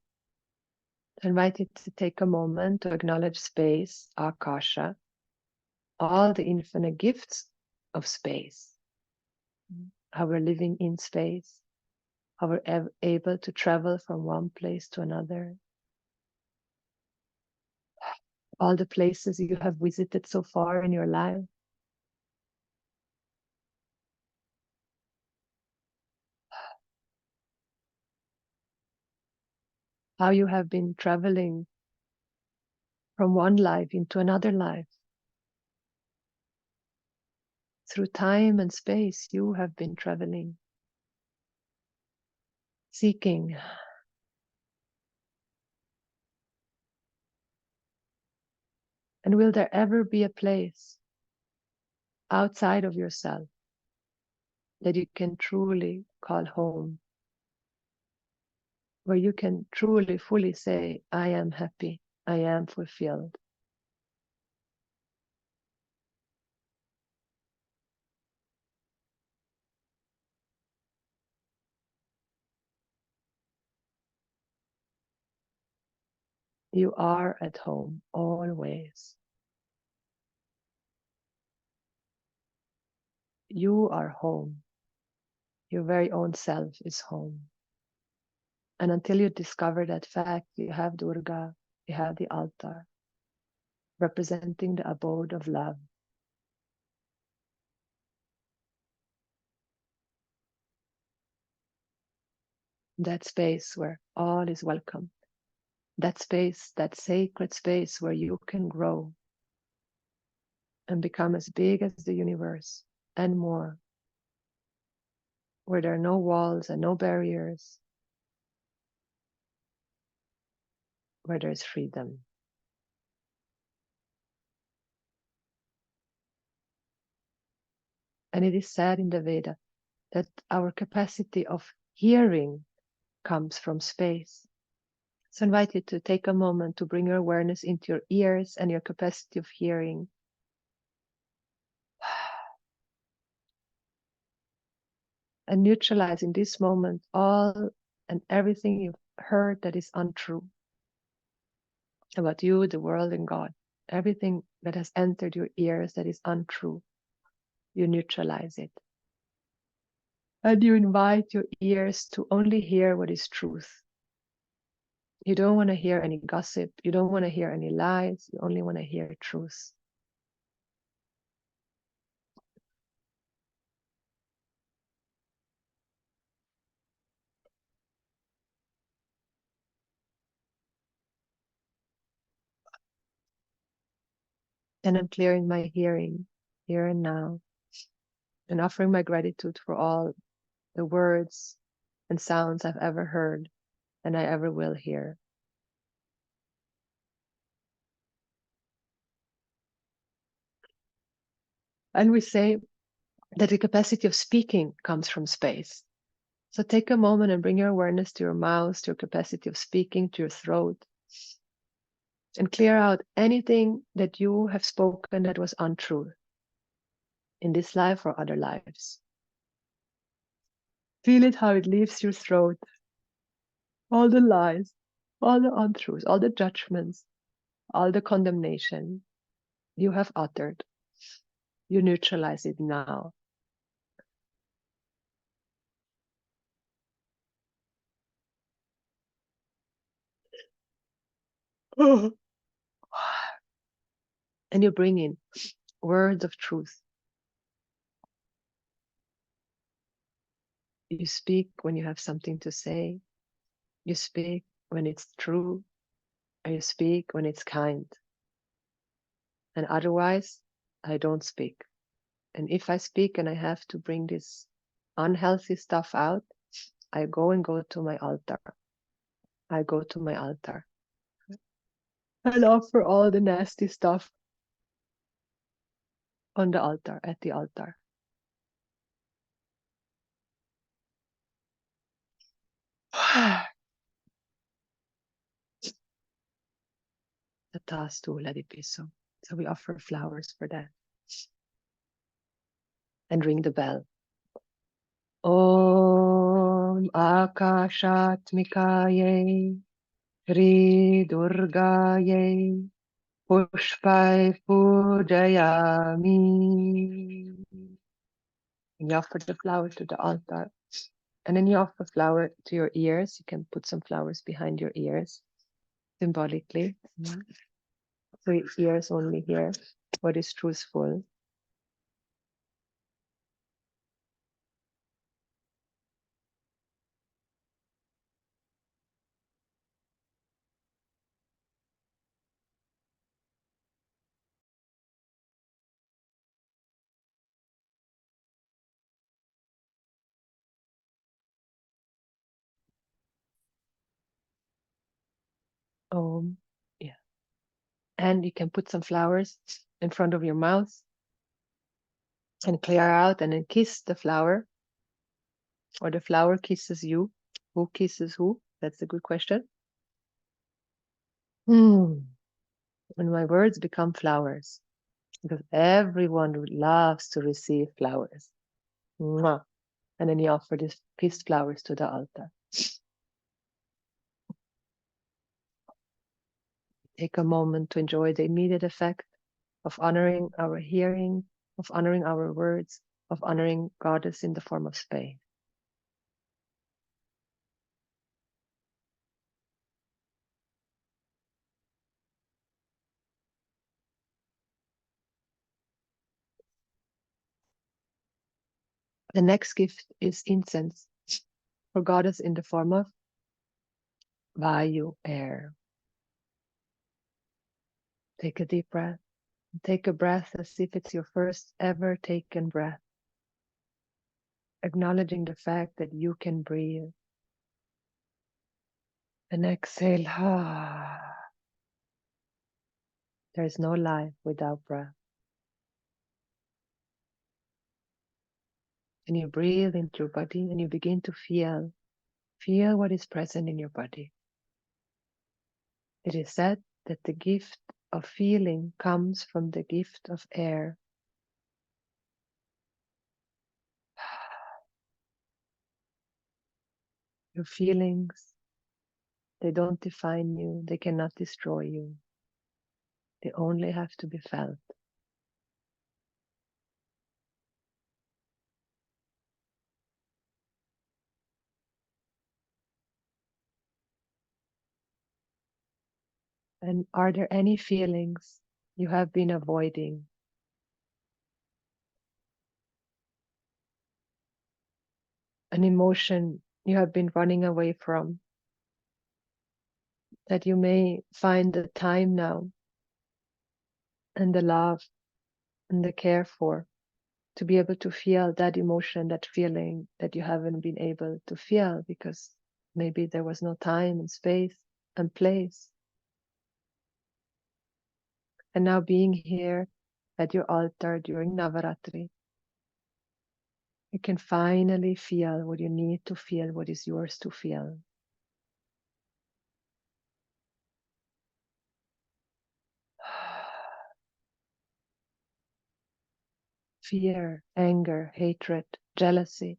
I invite you to take a moment to acknowledge space, Akasha, all the infinite gifts of space, how we're living in space, how we're able to travel from one place to another, all the places you have visited so far in your life, how you have been traveling from one life into another life. Through time and space, you have been traveling, seeking. And will there ever be a place outside of yourself that you can truly call home, where you can truly, fully say, I am happy, I am fulfilled? You are at home always. You are home. Your very own self is home. And until you discover that fact, you have Durga, you have the altar, representing the abode of love. That space where all is welcome. That space, that sacred space where you can grow and become as big as the universe and more, where there are no walls and no barriers, where there is freedom. And it is said in the Veda that our capacity of hearing comes from space. So I invite you to take a moment to bring your awareness into your ears and your capacity of hearing. And neutralize in this moment all and everything you've heard that is untrue about you, the world, and God. Everything that has entered your ears that is untrue, you neutralize it. And you invite your ears to only hear what is truth. You don't want to hear any gossip. You don't want to hear any lies. You only want to hear truth. And I'm clearing my hearing here and now, and offering my gratitude for all the words and sounds I've ever heard and I ever will hear. And we say that the capacity of speaking comes from space. So take a moment and bring your awareness to your mouth, to your capacity of speaking, to your throat, and clear out anything that you have spoken that was untrue in this life or other lives. Feel it how it leaves your throat. All the lies, all the untruths, all the judgments, all the condemnation you have uttered. You neutralize it now. And you bring in words of truth. You speak when you have something to say. You speak when it's true, or you speak when it's kind. And otherwise, I don't speak. And if I speak and I have to bring this unhealthy stuff out, I go to my altar. I go to my altar and offer all the nasty stuff on the altar, at the altar. Tatastu ladipiso. So we offer flowers for that. And ring the bell. Om Akashatmikaye Hri Durgaye Pushpai Pujayami. And you offer the flower to the altar. And then you offer flower to your ears. You can put some flowers behind your ears, symbolically. So your ears only hear what is truthful. Yeah. And you can put some flowers in front of your mouth and clear out and then kiss the flower, or the flower kisses you. Who kisses who? That's a good question. And my words become flowers, because everyone loves to receive flowers. Mwah. And then you offer these kissed flowers to the altar. Take a moment to enjoy the immediate effect of honoring our hearing, of honoring our words, of honoring Goddess in the form of space. The next gift is incense for Goddess in the form of Vayu, air. Take a deep breath. Take a breath as if it's your first ever taken breath, acknowledging the fact that you can breathe. And exhale. There is no life without breath. And you breathe into your body and you begin to feel what is present in your body. It is said that the gift of feeling comes from the gift of air. Your feelings, they don't define you, they cannot destroy you. They only have to be felt. And are there any feelings you have been avoiding? An emotion you have been running away from, that you may find the time now and the love and the care for, to be able to feel that emotion, that feeling that you haven't been able to feel because maybe there was no time and space and place. And now being here at your altar during Navaratri, you can finally feel what you need to feel, what is yours to feel. Fear, anger, hatred, jealousy,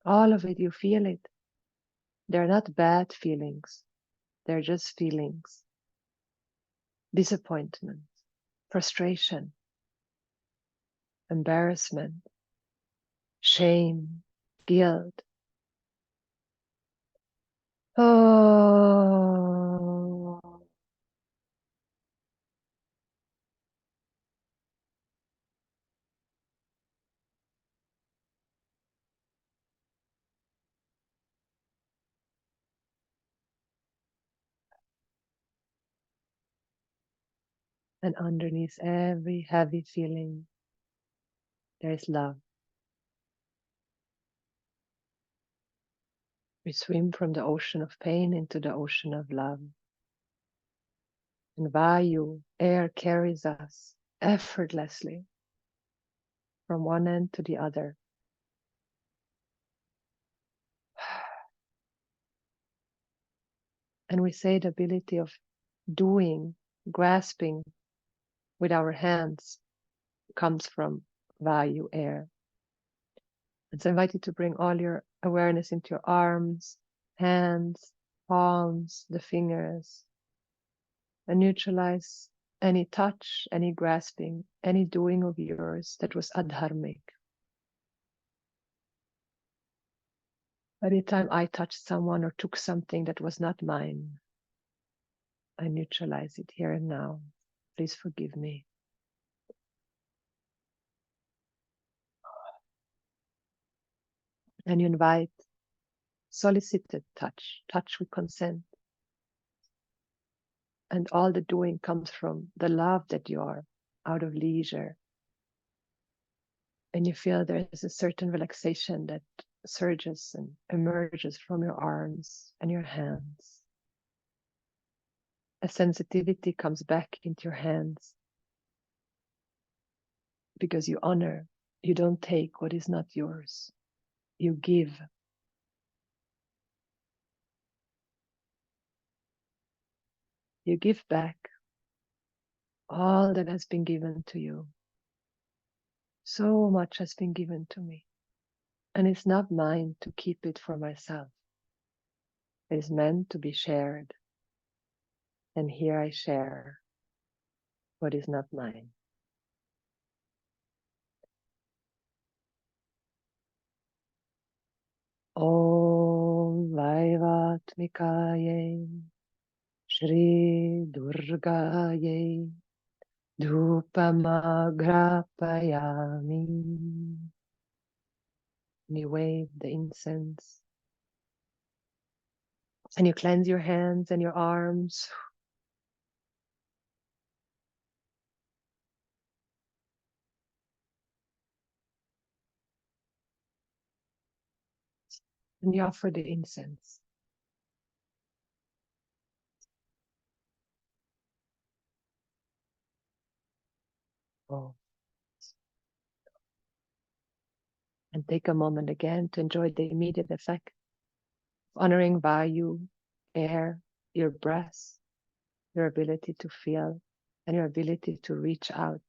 all of it, you feel it. They're not bad feelings. They're just feelings. Disappointment, frustration, embarrassment, shame, guilt. Oh, And underneath every heavy feeling, there is love. We swim from the ocean of pain into the ocean of love. And Vayu, air, carries us effortlessly from one end to the other. And we say the ability of doing, grasping with our hands comes from Vayu, air. And so I invite you to bring all your awareness into your arms, hands, palms, the fingers, and neutralize any touch, any grasping, any doing of yours that was adharmic. Anytime I touched someone or took something that was not mine, I neutralize it here and now. Please forgive me. And you invite solicited touch, touch with consent. And all the doing comes from the love that you are, out of leisure. And you feel there is a certain relaxation that surges and emerges from your arms and your hands. A sensitivity comes back into your hands because you honor. You don't take what is not yours. You give. You give back all that has been given to you. So much has been given to me. And it's not mine to keep it for myself. It is meant to be shared. And here I share what is not mine. Om Vaivatmikaye Shri Durgaye Dhupamagrapayami. And you wave the incense. And you cleanse your hands and your arms. And you offer the incense. Oh. And take a moment again to enjoy the immediate effect of honoring Vayu, air, your breath, your ability to feel, and your ability to reach out.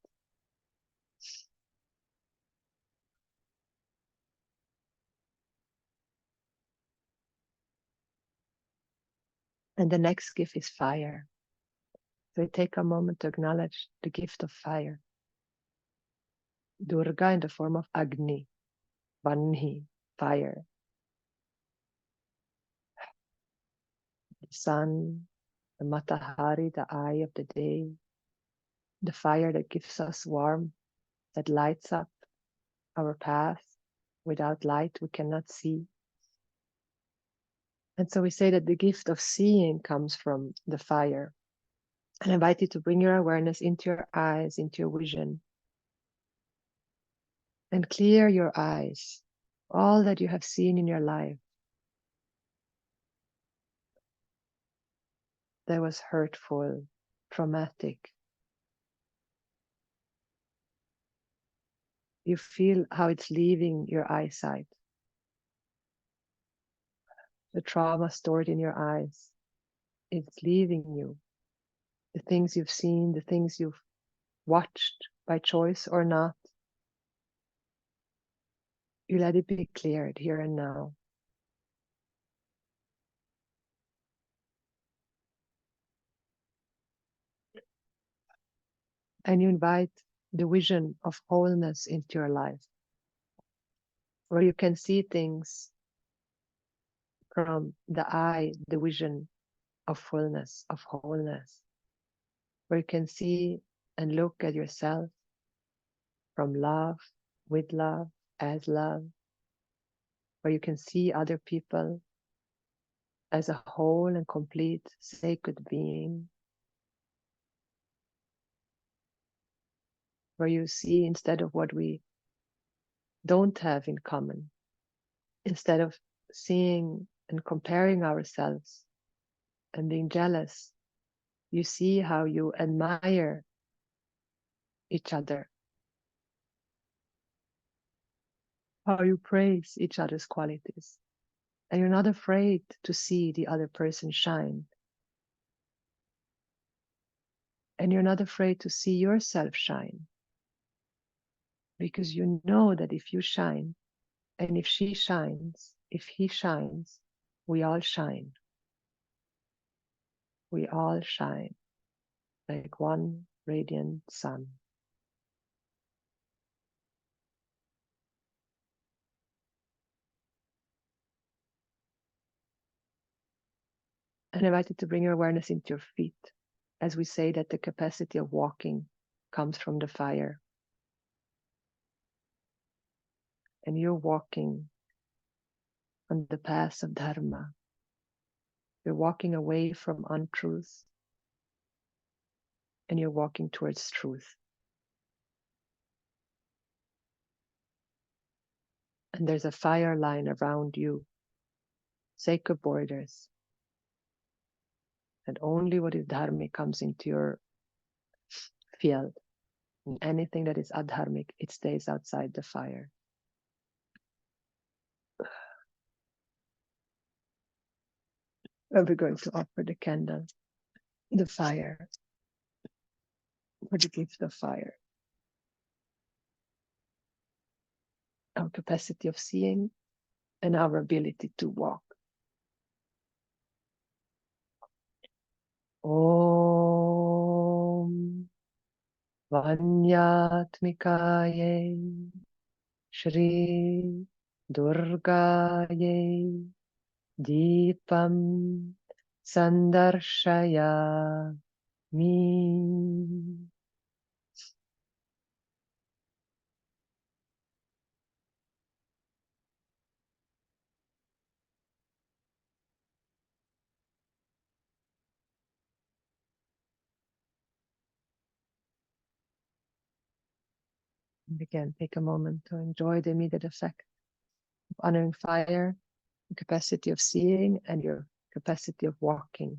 And the next gift is fire. So take a moment to acknowledge the gift of fire. Durga in the form of Agni, Vanhi, fire. The sun, the Matahari, the eye of the day. The fire that gives us warmth, that lights up our path. Without light, we cannot see. And so we say that the gift of seeing comes from the fire. And I invite you to bring your awareness into your eyes, into your vision. And clear your eyes, all that you have seen in your life that was hurtful, traumatic. You feel how it's leaving your eyesight. The trauma stored in your eyes, it's leaving you. The things you've seen, the things you've watched by choice or not, you let it be cleared here and now. And you invite the vision of wholeness into your life, where you can see things from the eye, the vision of fullness, of wholeness, where you can see and look at yourself from love, with love, as love, where you can see other people as a whole and complete sacred being, where you see instead of what we don't have in common, instead of seeing and comparing ourselves and being jealous, you see how you admire each other, how you praise each other's qualities, and you're not afraid to see the other person shine. And you're not afraid to see yourself shine, because you know that if you shine, and if she shines, if he shines, we all shine. We all shine like one radiant sun. And I invite you to bring your awareness into your feet, as we say that the capacity of walking comes from the fire. And you're walking on the path of Dharma. You're walking away from untruth, and you're walking towards truth. And there's a fire line around you, sacred borders. And only what is dharmic comes into your field. And anything that is adharmic, it stays outside the fire. And we're going to offer the candle, the fire, for the gift of fire. Our capacity of seeing and our ability to walk. Om Vanyatmikaye Shri Durgaye Deepam Sandarshaya Mi. And again, take a moment to enjoy the immediate effect of honoring fire, the capacity of seeing, and your capacity of walking.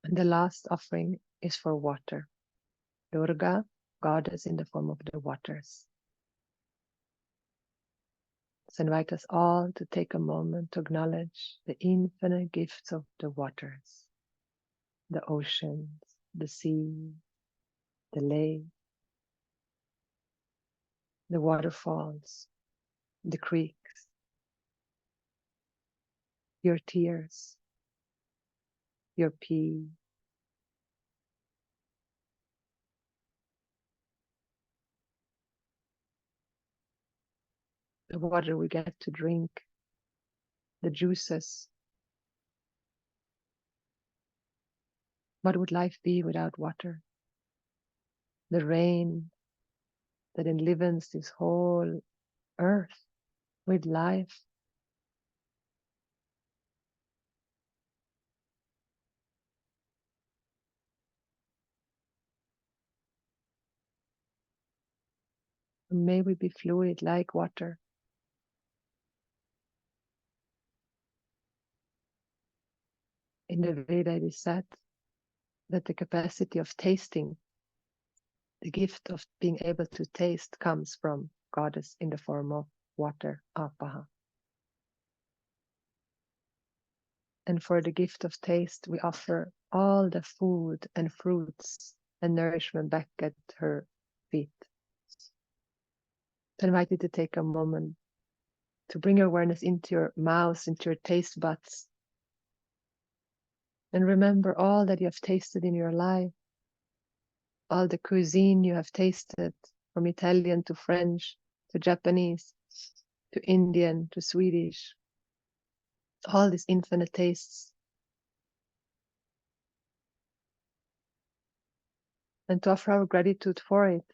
And the last offering is for water. Durga, goddess in the form of the waters. So invite us all to take a moment to acknowledge the infinite gifts of the waters, the oceans, the sea, the lake, the waterfalls, the creeks, your tears, your pee, the water we get to drink, the juices. What would life be without water? The rain that enlivens this whole earth with life. May we be fluid like water. In the Veda it is said that the capacity of tasting, the gift of being able to taste, comes from goddess in the form of water, apaha. And for the gift of taste, we offer all the food and fruits and nourishment back at her feet. I invite you to take a moment to bring your awareness into your mouth, into your taste buds. And remember all that you have tasted in your life, all the cuisine you have tasted, from Italian to French, to Japanese, to Indian, to Swedish, all these infinite tastes. And to offer our gratitude for it.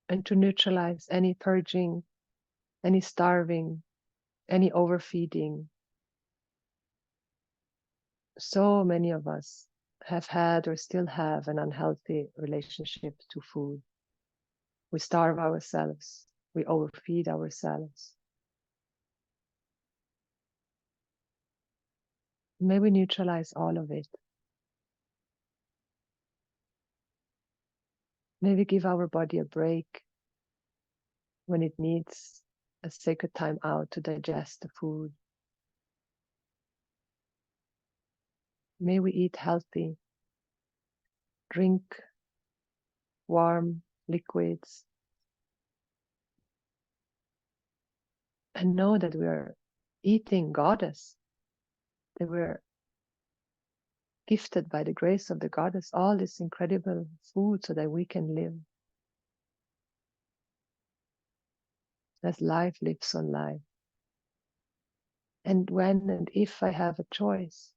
and to neutralize any purging, any starving, any overfeeding. So many of us have had or still have an unhealthy relationship to food. We starve ourselves, we overfeed ourselves. May we neutralize all of it. May we give our body a break when it needs a sacred time out to digest the food. May we eat healthy, drink warm liquids, and know that we are eating goddess, that we're gifted by the grace of the goddess all this incredible food so that we can live as life lives on life. And when and if I have a choice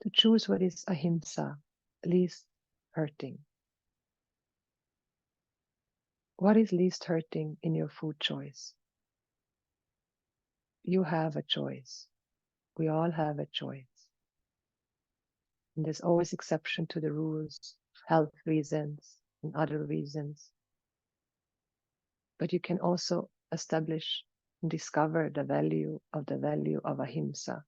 to choose what is ahimsa, least hurting. What is least hurting in your food choice? You have a choice. We all have a choice. And there's always exception to the rules, health reasons and other reasons. But you can also establish and discover the value of ahimsa,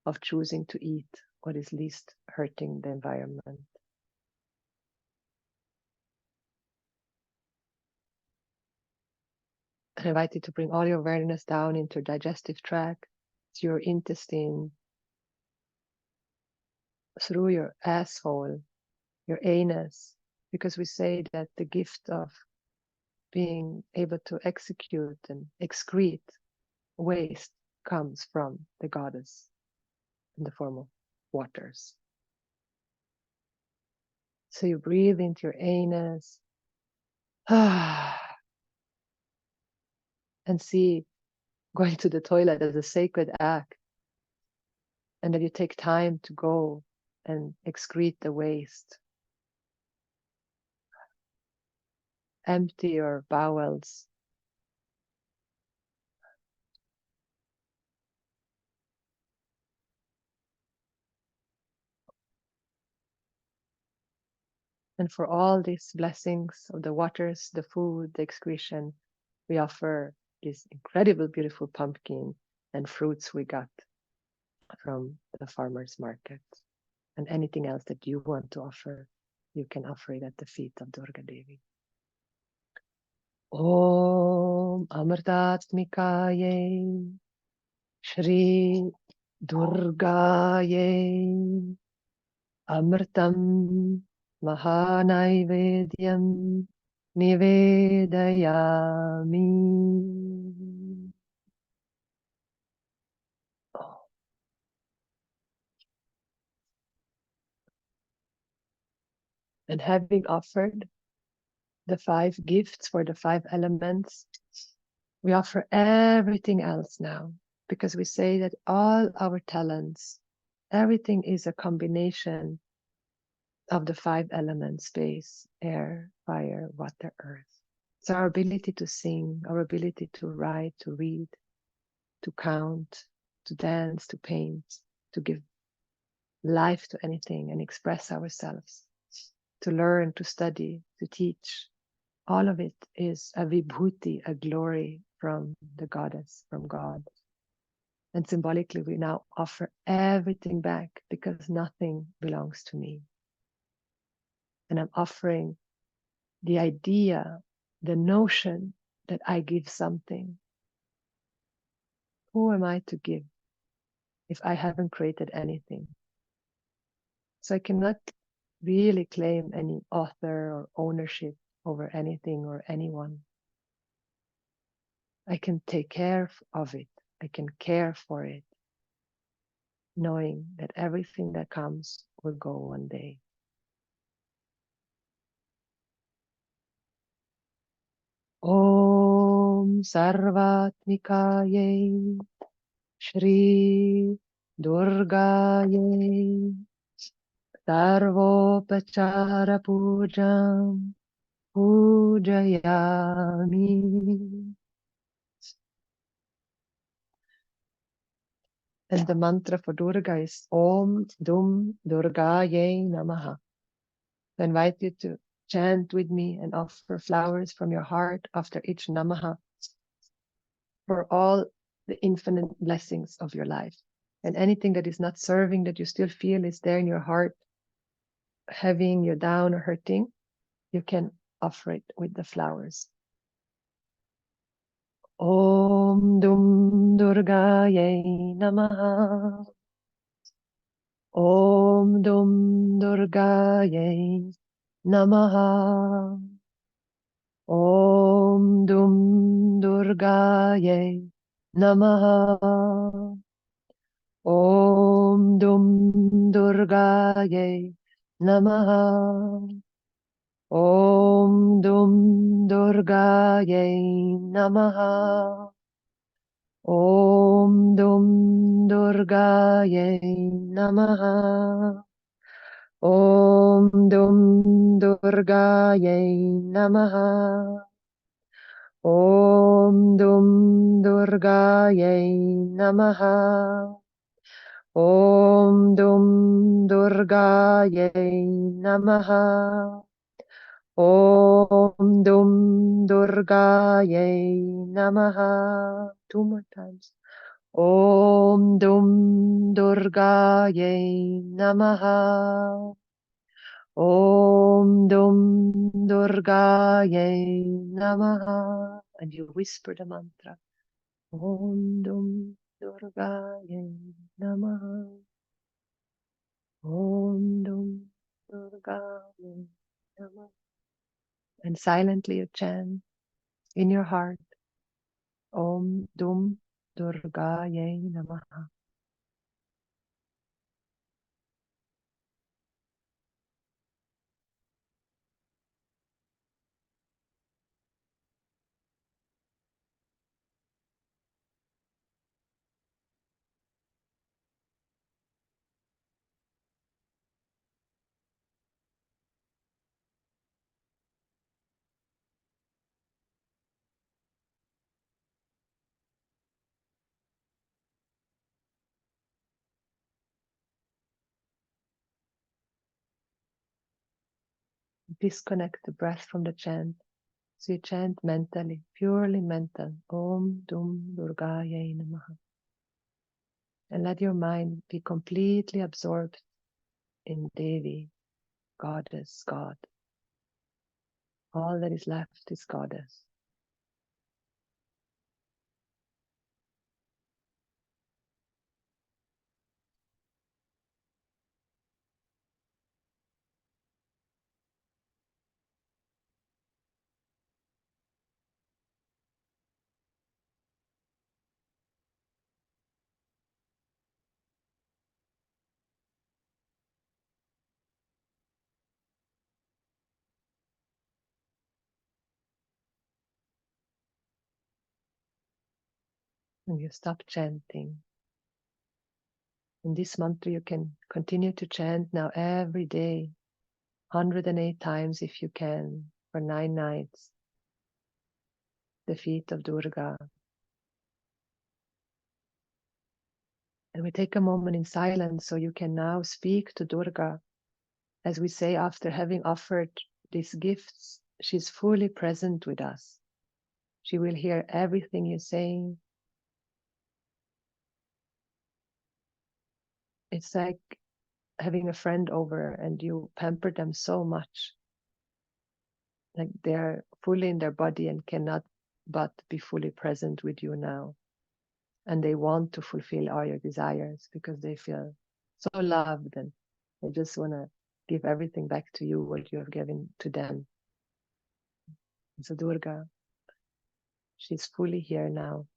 of choosing to eat what is least hurting the environment. I invite you to bring all your awareness down into your digestive tract, to your intestine, through your asshole, your anus, because we say that the gift of being able to execute and excrete waste comes from the goddess in the form of waters. So you breathe into your anus and see going to the toilet as a sacred act, and that you take time to go and excrete the waste. Empty your bowels. And for all these blessings of the waters, the food, the excretion, we offer this incredible, beautiful pumpkin and fruits we got from the farmer's market. And anything else that you want to offer, you can offer it at the feet of Durga Devi. Om Amartatmikaye Shri Durgaye Amritam Mahanaivedyam Nivedayami. Oh. And having offered the 5 gifts for the 5 elements, we offer everything else now, because we say that all our talents, everything is a combination of the 5 elements: space, air, fire, water, earth. So our ability to sing, our ability to write, to read, to count, to dance, to paint, to give life to anything and express ourselves, to learn, to study, to teach, all of it is a vibhuti, a glory from the goddess, from God. And symbolically, we now offer everything back, because nothing belongs to me. And I'm offering the idea, the notion that I give something. Who am I to give if I haven't created anything? So I cannot really claim any author or ownership over anything or anyone. I can take care of it. I can care for it, knowing that everything that comes will go one day. Om Sarvatmikaye Shri Durgaye Sarvopachara Pujam Pujayami. And the mantra for Durga is Om Dum Durgaye Namaha. I invite you to chant with me and offer flowers from your heart after each Namaha for all the infinite blessings of your life. And anything that is not serving, that you still feel is there in your heart, having you down or hurting, you can offer it with the flowers. Om Dum Durgaye Namaha. Om Dum Durgaye Namaha. Om Dum Durgaye Namaha. Om Dum Durgaye Namaha. Om Dum Durgaye Namaha. Om Dum Durgaye Namaha. Om Dum Durgaye Namaha. Om Dum Durgaye Namaha. Om Dum Durgaye Namaha. Om Dum Durgaye Namaha. Two more times. Om Dum Durgaye Namaha. Om Dum Durgaye Namaha. And you whisper the mantra. Om Dum Durgaye Namaha. Om Dum Durgaye Namaha. And silently you chant in your heart. Om Dum Durgaye Namaha. Disconnect the breath from the chant. So you chant mentally, purely mental. Om Dum Durgaye Namaha. And let your mind be completely absorbed in Devi, Goddess, God. All that is left is Goddess. When you stop chanting, in this mantra you can continue to chant now every day, 108 times if you can, for 9 nights. The feet of Durga. And we take a moment in silence so you can now speak to Durga. As we say, after having offered these gifts, she's fully present with us. She will hear everything you say. It's like having a friend over and you pamper them so much. Like they're fully in their body and cannot but be fully present with you now. And they want to fulfill all your desires because they feel so loved and they just want to give everything back to you, what you have given to them. So Durga, she's fully here now.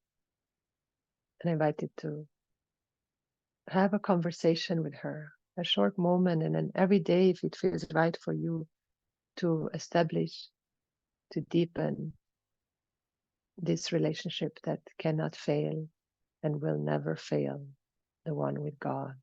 And I invite you to have a conversation with her, a short moment, and then every day, if it feels right for you, to establish, to deepen this relationship that cannot fail and will never fail, the one with God.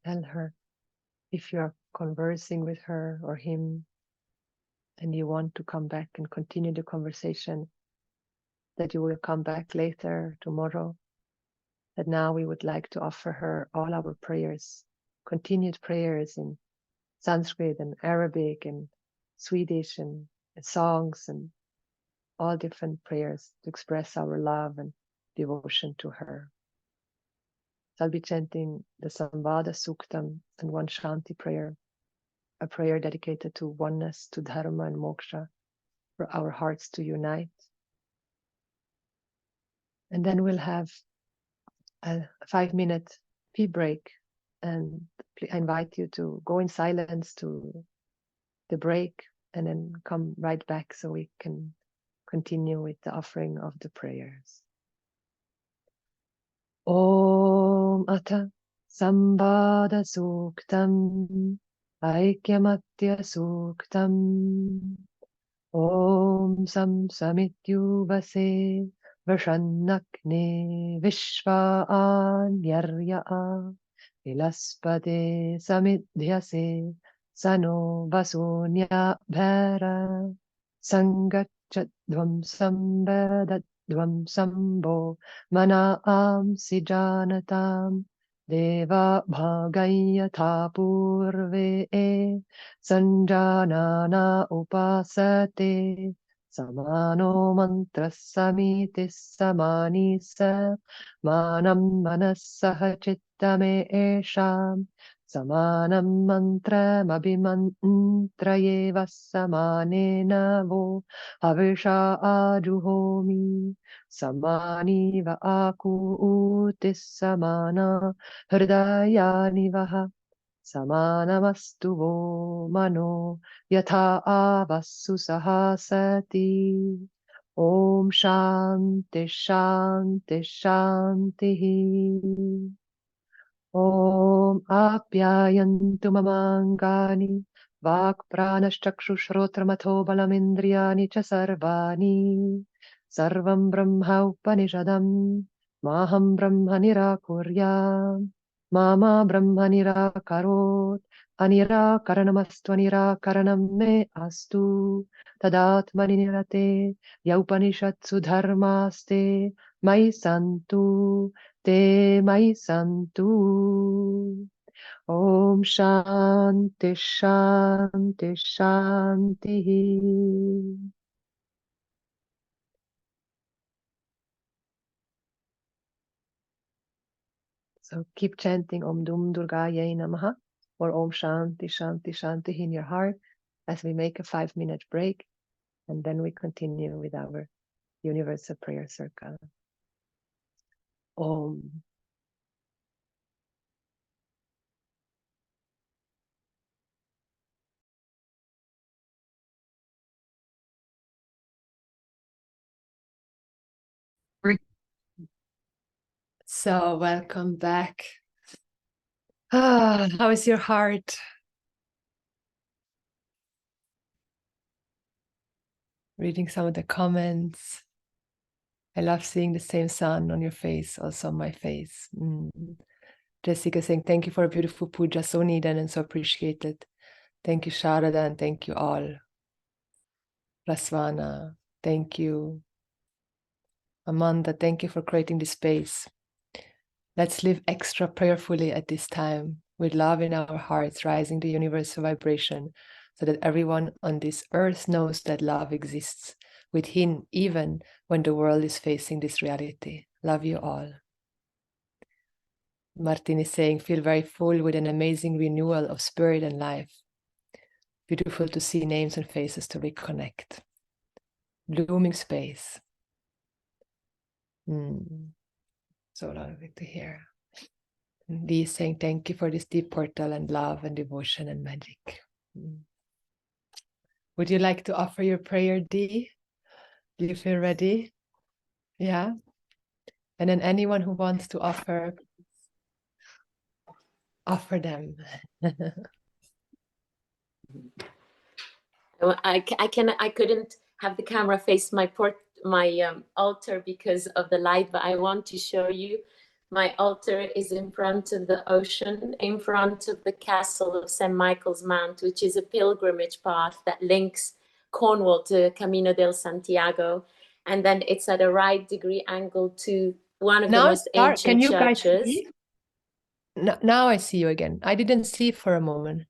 Tell her if you are conversing with her or him and you want to come back and continue the conversation, that you will come back later, tomorrow, that now we would like to offer her all our prayers, continued prayers in Sanskrit and Arabic and Swedish and songs and all different prayers to express our love and devotion to her. So I'll be chanting the Samvada Suktam and one Shanti prayer, a prayer dedicated to oneness, to Dharma and Moksha, for our hearts to unite. And then we'll have a 5-minute tea break, and I invite you to go in silence to the break and then come right back so we can continue with the offering of the prayers. Om Ata Samvada Suktam Aikyamatya Suktam Om Sam Samityuvase Vashannakne Vishvaanyarya Ilaspade Samidhyase Sano Vasunya Bhara Sangachadvam Sambadadvam Sambo Manaam Sijanatam Deva Bhagayatha Purve Sanjanana Upasate Samano Mantra Samiti Samani Sa Manam Manasaha Chittame Esham Samanam Mantram Abhimantrayeva Samanena Vo Havisha Ajuhomi Samani Va Aku Utis Samana Hridayani Vaha Samanamastu Vo Mano Yatha Avasu Sahasati Om Shanti Shanti Shanti Om Apyayantu Mamangani Vak Pranashchakshushrotramatho Balamindriyani Cha Sarvani Sarvam Brahma Upanishadam Maham Brahma Nirakuryam Mama Brahma Nirakarot Anirakaranamastu Anirakaranam Me Astu Tadatmani Nirate Yaupanishatsu Dharmaste Mai Santu Te Mai Santu Om Shanti Shanti Shanti. So keep chanting Om Dum Durgayai Namaha or Om Shanti Shanti Shanti in your heart as we make a 5-minute break, and then we continue with our universal prayer circle. Om. So welcome back. How is your heart? Reading some of the comments. I love seeing the same sun on your face, also on my face. Jessica saying, thank you for a beautiful puja, so needed and so appreciated. Thank you, Sharada, and thank you all. Rasvana, thank you. Amanda, thank you for creating this space. Let's live extra prayerfully at this time, with love in our hearts, rising the universal vibration, so that everyone on this earth knows that love exists within, even when the world is facing this reality. Love you all. Martin is saying, feel very full with an amazing renewal of spirit and life. Beautiful to see names and faces to reconnect. Blooming space. So lovely to hear. And Dee is saying, thank you for this deep portal and love and devotion and magic. Would you like to offer your prayer, Dee? Do you feel ready? Yeah. And then anyone who wants to offer them. I couldn't have the camera face my altar because of the light, but I want to show you My altar is in front of the ocean, in front of the castle of St. Michael's Mount, which is a pilgrimage path that links Cornwall to Camino del Santiago. And then it's at a right degree angle to one of the most ancient Can you guys churches. see? Now I see you again. I didn't see for a moment.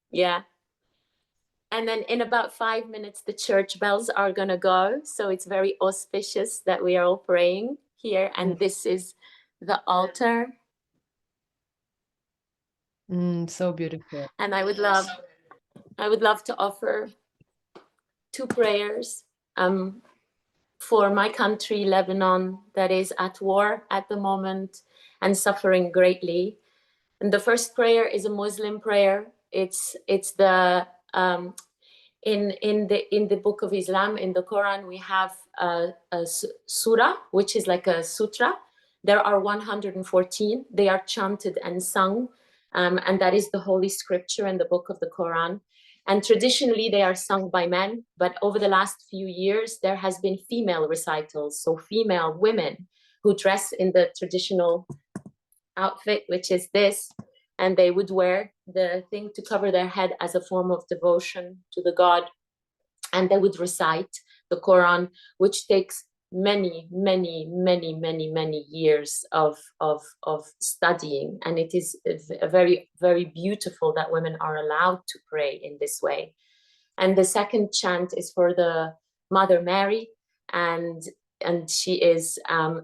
Yeah. And then in about 5 minutes, the church bells are going to go. So it's very auspicious that we are all praying here. And this is the altar. So beautiful. And I would love to offer 2 prayers for my country, Lebanon, that is at war at the moment and suffering greatly. And the first prayer is a Muslim prayer. It's the in the book of Islam, in the Quran, we have a surah, which is like a sutra. There are 114. They are chanted and sung, and that is the holy scripture and the book of the Quran. And traditionally, they are sung by men, but over the last few years, there has been female recitals, so female women who dress in the traditional outfit, which is this, and they would wear the thing to cover their head as a form of devotion to the God, and they would recite the Quran, which takes many years of studying, and it is a very, very beautiful that women are allowed to pray in this way. And the second chant is for the Mother Mary, and she is a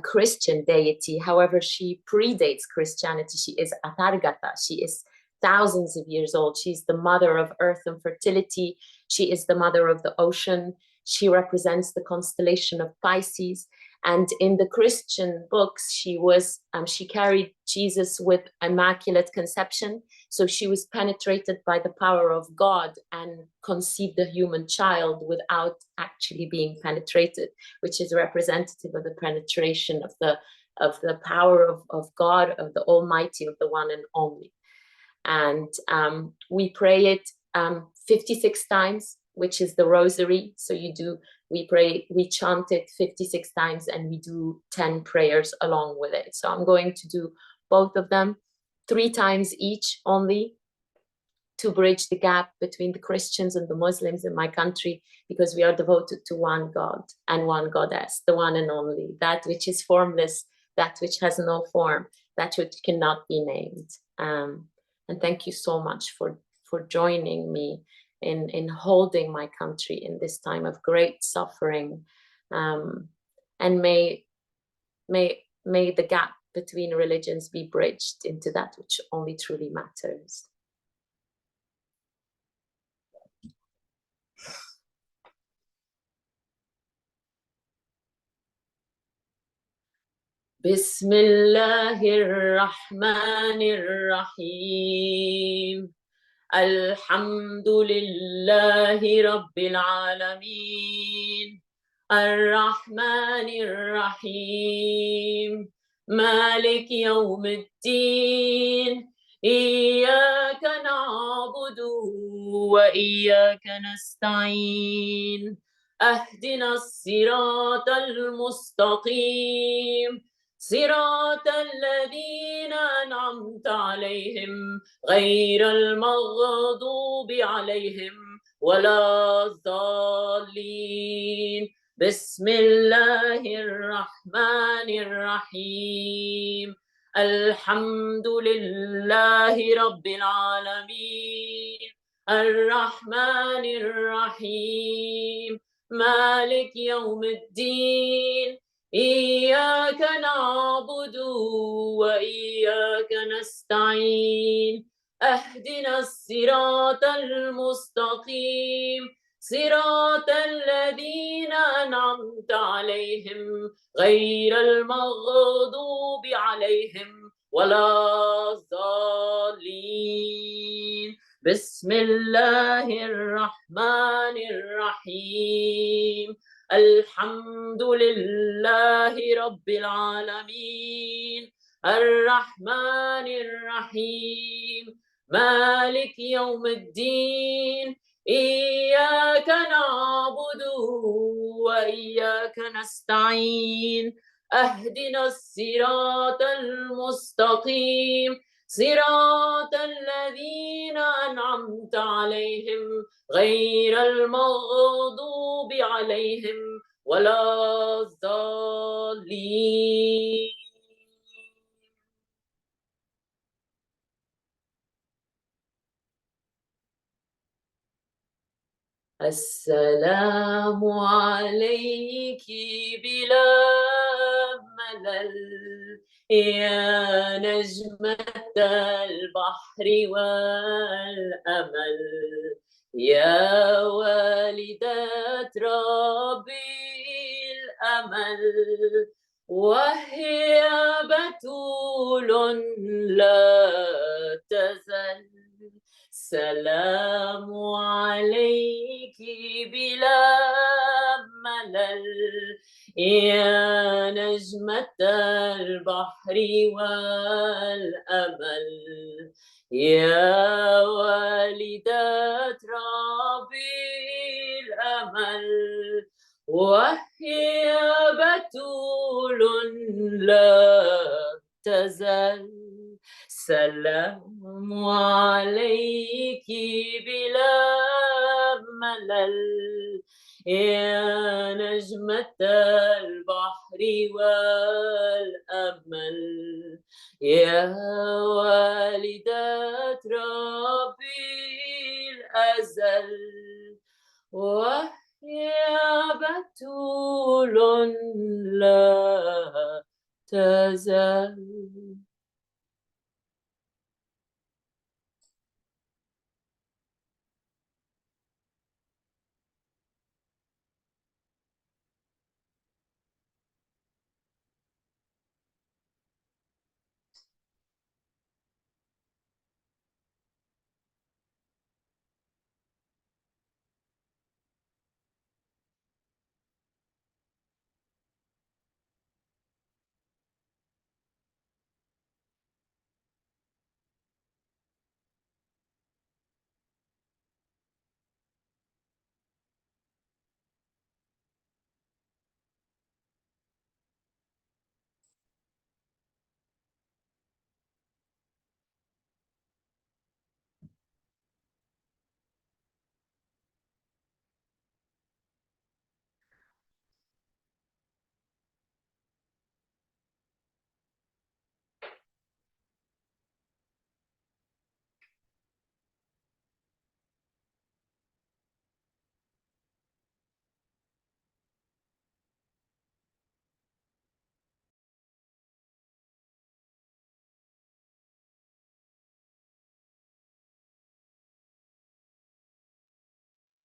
Christian deity. However, she predates Christianity. She is Atargata. She is thousands of years old. She's the mother of earth and fertility. She is the mother of the ocean. She represents the constellation of Pisces. And in the Christian books, she carried Jesus with immaculate conception. So she was penetrated by the power of God and conceived a human child without actually being penetrated, which is representative of the penetration of the power of God, of the Almighty, of the one and only. And we pray it 56 times, which is the rosary. So we chant it 56 times, and we do 10 prayers along with it. So I'm going to do both of them 3 times each only, to bridge the gap between the Christians and the Muslims in my country, because we are devoted to one God and one Goddess, the one and only, that which is formless, that which has no form, that which cannot be named. And thank you so much for joining me in holding my country in this time of great suffering. And may the gap between religions be bridged into that which only truly matters. Bismillahirrahmanirrahim. Alhamdulillahi Rabbil Alameen. Ar-Rahmanir-Rahim. Malik Yawmiddin. Iyaka na'budu wa iyaka nasta'in. Ahdina as-sirata al-mustaqim. صراط الذين أنعمت عليهم غير المغضوب عليهم ولا الضالين. بسم الله الرحمن الرحيم. الحمد لله رب العالمين. الرحمن الرحيم. مالك يوم الدين. إياك نعبد وإياك نستعين. أهدنا الصراط المستقيم. صراط الذين أنعمت عليهم غير المغضوب عليهم ولا الضالين. بسم الله الرحمن الرحيم. الحمد لله رب العالمين. الرحمن الرحيم. مالك يوم الدين. إياك نعبد وإياك نستعين. اهدنا الصراط المستقيم صراط الذين أنعمت عليهم غير المغضوب عليهم ولا الضالين. السلام عليك بلا ملل يا نجمة البحر والأمل يا والدة ربي الأمل وهي بتول لا تزل. سلام عليك بلا ملل يا نجمة البحر والأمل يا والدة ربي الأمل وهي بتول لا تزل. سلام عليك بلا ملل يا نجمة البحر والأمل يا والدة ربي الأزل وهي بتول لا تزل.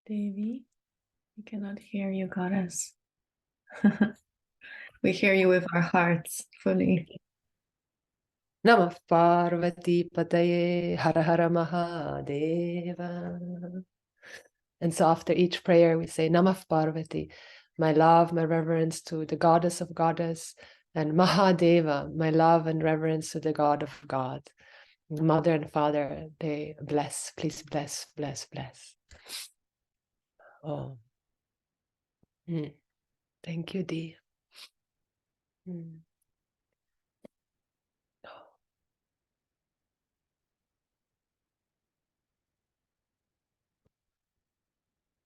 Devi, we cannot hear you, goddess. We hear you with our hearts fully. Namah Parvati Pataye Hara Hara Mahadeva. And so after each prayer, we say Namah Parvati, my love, my reverence to the goddess of goddess, and Mahadeva, my love and reverence to the God of God. Mother and Father, they bless, please bless, bless, bless. Oh, thank you, Dee.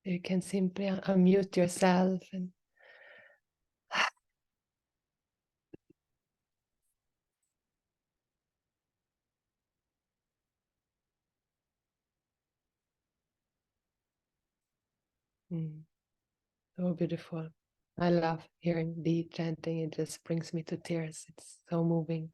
You can simply unmute yourself and so beautiful. I love hearing Dee chanting. It just brings me to tears. It's so moving.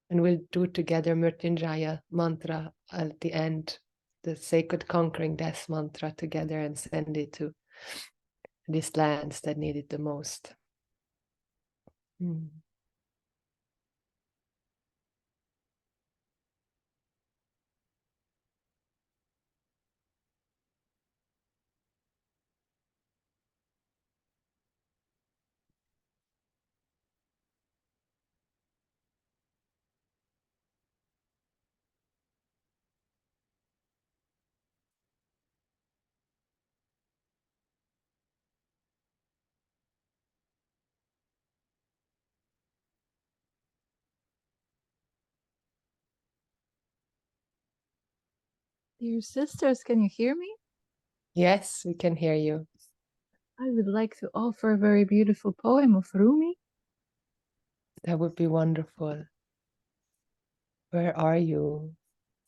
And we'll do together Mrityunjaya mantra at the end, the sacred conquering death mantra together, and send it to these lands that need it the most. Dear sisters, can you hear me? Yes, we can hear you. I would like to offer a very beautiful poem of Rumi. That would be wonderful. Where are you?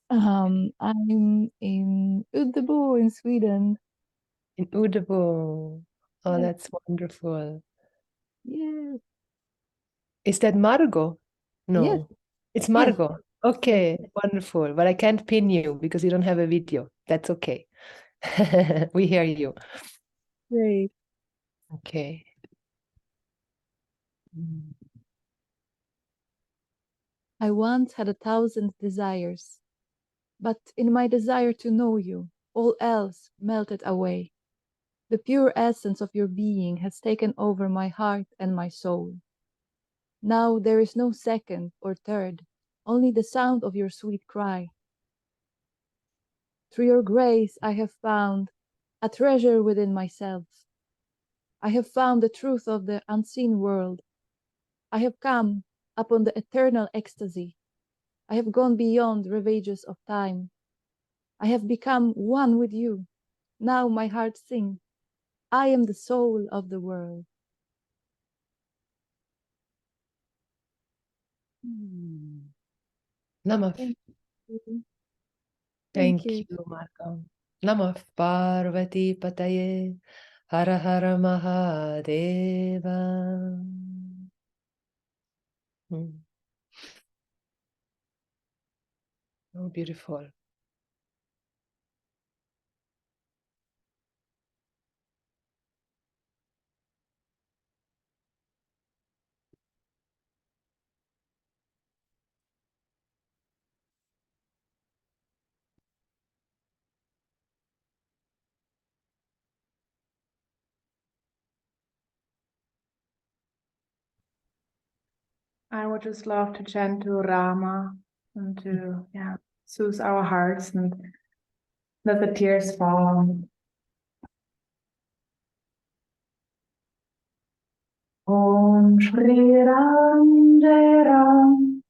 I'm in Uddebo in Sweden. In Uddebo. Oh, Yes. that's wonderful. Yes. Is that Margot? No, Yes. it's Yes. Margot. Okay, wonderful. But I can't pin you because you don't have a video. That's okay. We hear you. Great. Okay. Mm. I once had 1,000 desires, but in my desire to know you, all else melted away. The pure essence of your being has taken over my heart and my soul. Now there is no second or third, only the sound of your sweet cry. Through your grace I have found a treasure within myself. I have found the truth of the unseen world. I have come upon the eternal ecstasy. I have gone beyond ravages of time. I have become one with you. Now my heart sings. I am the soul of the world. Namah. Thank you. Thank you, Margot. Namah Parvati Pataye. Hara Hara Mahadeva. Oh, beautiful. I would just love to chant to Rama and to soothe our hearts and let the tears fall. Om Shri Ram Jai Ram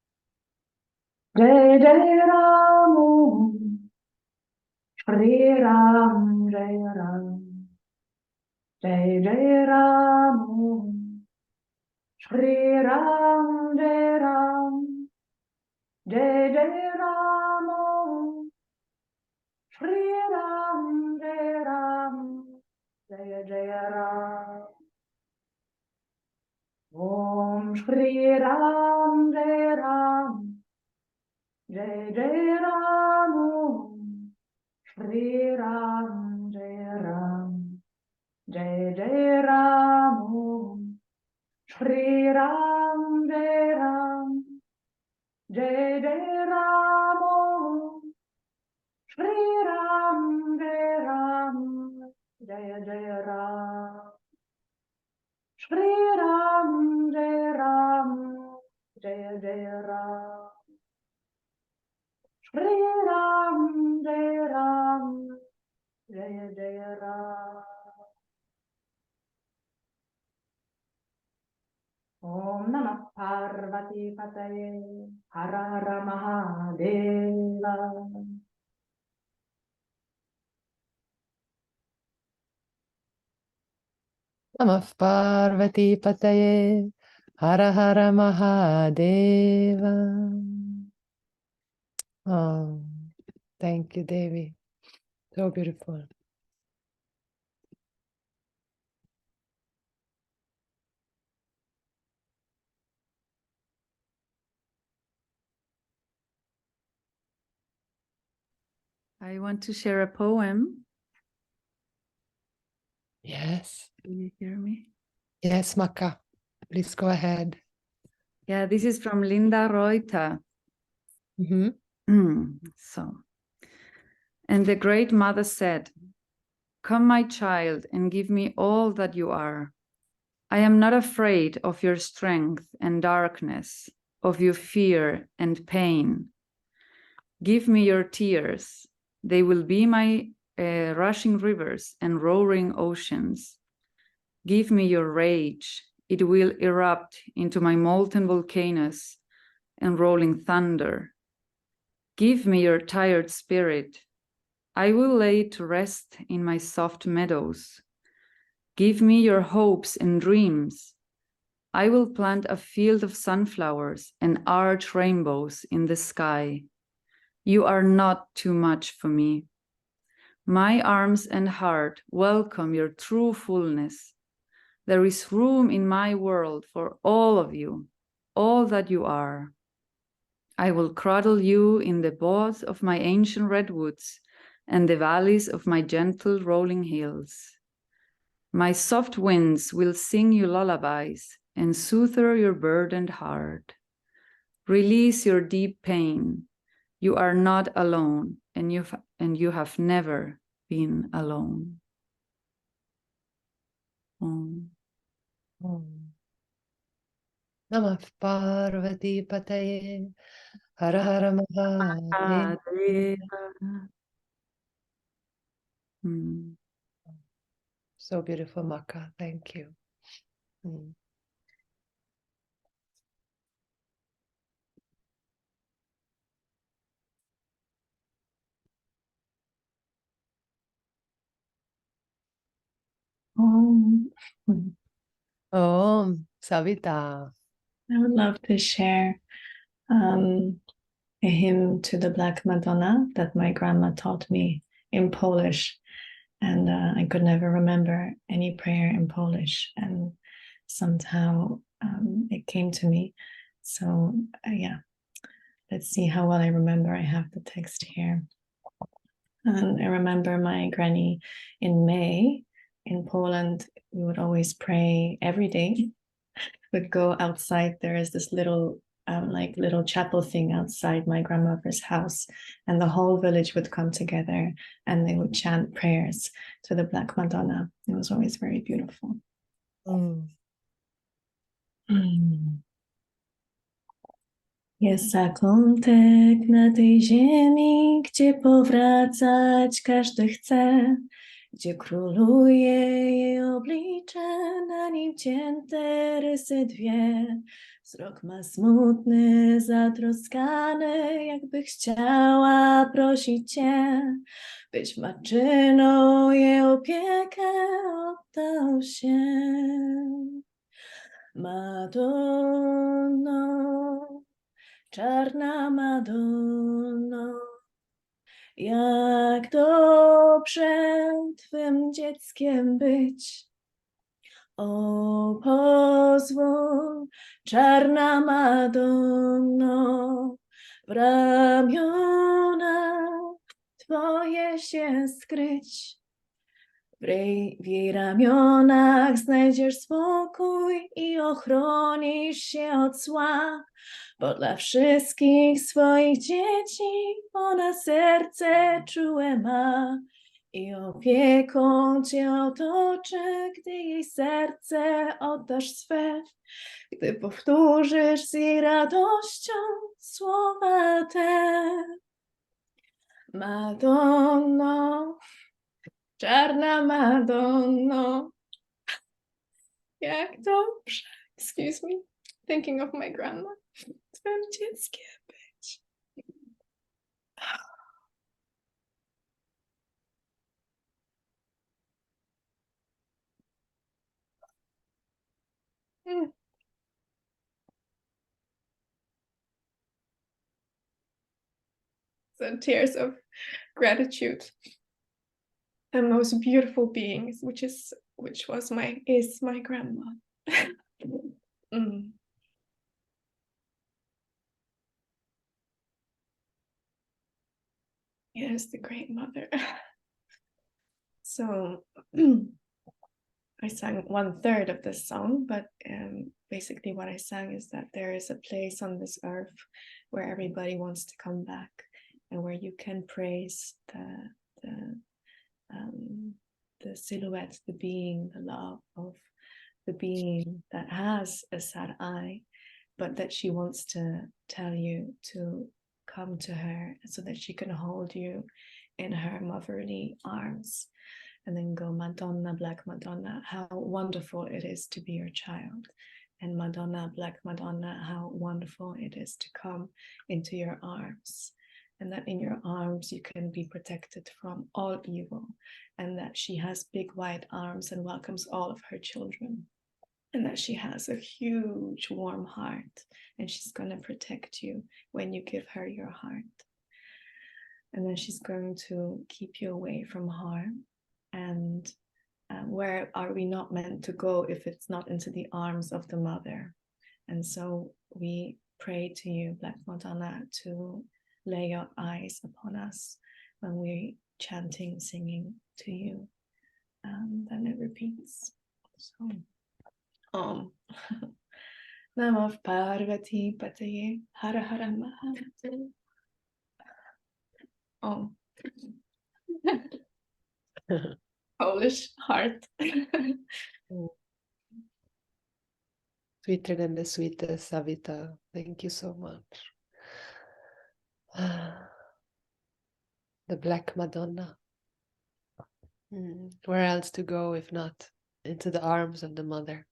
Jai Jai Ram Om Shri Ram Jai Ram Jai Jai Ram Om Shri Ram Jai Ram Jai Jai Ram Om Shri Ram Jai Ram Jai Jai Ram Om Shri Ram Jai Ram Jai Jai Ram Om Shri Ram Jai Ram Jai Jai Ram Om Shri Ram Jai Ram Jai Jai Ram Om Shri Ram Jai Ram Jai Jai Ram Shri Ram Jai Ram Jai Jai Ram Shri Ram Jai Ram Jai Jai Ram Om Namah Parvati Pataye Hara Hara Mahadeva Namah Parvati Pataye. Hara Hara Mahadeva. Oh, thank you, Devi. So beautiful. I want to share a poem. Yes. Do you hear me? Yes, Maka. Please go ahead. Yeah, this is from Linda Reuter. So, and the great mother said, "Come, my child, and give me all that you are. I am not afraid of your strength and darkness, of your fear and pain. Give me your tears. They will be my rushing rivers and roaring oceans. Give me your rage. It will erupt into my molten volcanoes and rolling thunder. Give me your tired spirit. I will lay to rest in my soft meadows. Give me your hopes and dreams. I will plant a field of sunflowers and arch rainbows in the sky. You are not too much for me. My arms and heart welcome your true fullness. There is room in my world for all of you, all that you are. I will cradle you in the boughs of my ancient redwoods and the valleys of my gentle rolling hills. My soft winds will sing you lullabies and soothe your burdened heart. Release your deep pain. You are not alone, and you have never been alone. Namah Parvati Pataye Hara Hara Mahadeva. So beautiful, Maka. Thank you. Savita. I would love to share a hymn to the Black Madonna that my grandma taught me in Polish. And I could never remember any prayer in Polish. And somehow it came to me. So yeah, let's see how well I remember. I have the text here. And I remember my granny in May in Poland, we would always pray every day. Would go outside. There is this little little chapel thing outside my grandmother's house, and the whole village would come together and they would chant prayers to the Black Madonna. It was always very beautiful. Jest zakątek na tej ziemi, gdzie powracać każdy chce, gdzie króluje jej oblicze, na nim cięte rysy dwie. Wzrok ma smutny, zatroskany, jakby chciała prosić cię, być matczyną, jej opiekę oddał się. Madonno, czarna Madonno, jak dobrze twym dzieckiem być. O, pozwól, czarna Madonno, w ramiona twoje się skryć. W jej ramionach znajdziesz spokój i ochronisz się od zła, bo dla wszystkich swoich dzieci ona serce czułe ma i opieką cię otoczy, gdy jej serce oddasz swe, gdy powtórzysz z jej radością słowa te. Madonno, czarna Madonno, jak dobrze, excuse me, thinking of my grandma, twym dzieckiem być. So tears of gratitude. The most beautiful being, is my grandma. Yes, the great mother. So I sang 1/3 of this song, but basically what I sang is that there is a place on this earth where everybody wants to come back and where you can praise the silhouette, the being, the love of the being that has a sad eye, but that she wants to tell you to come to her so that she can hold you in her motherly arms. And then go, Madonna, Black Madonna, how wonderful it is to be your child. And Madonna, Black Madonna, how wonderful it is to come into your arms. and that in your arms you can be protected from all evil, and that she has big wide arms and welcomes all of her children, and that she has a huge warm heart, and she's going to protect you when you give her your heart. And then she's going to keep you away from harm. And where are we not meant to go if it's not into the arms of the mother? And so we pray to you, Black Madonna, to lay your eyes upon us when we're chanting, singing to you. Then it repeats. So, Namo Parvati Pataye Hara Hara Mahadev. Polish heart. Sweeter than the sweetest, Savita. Thank you so much. The Black Madonna. Where else to go if not into the arms of the mother?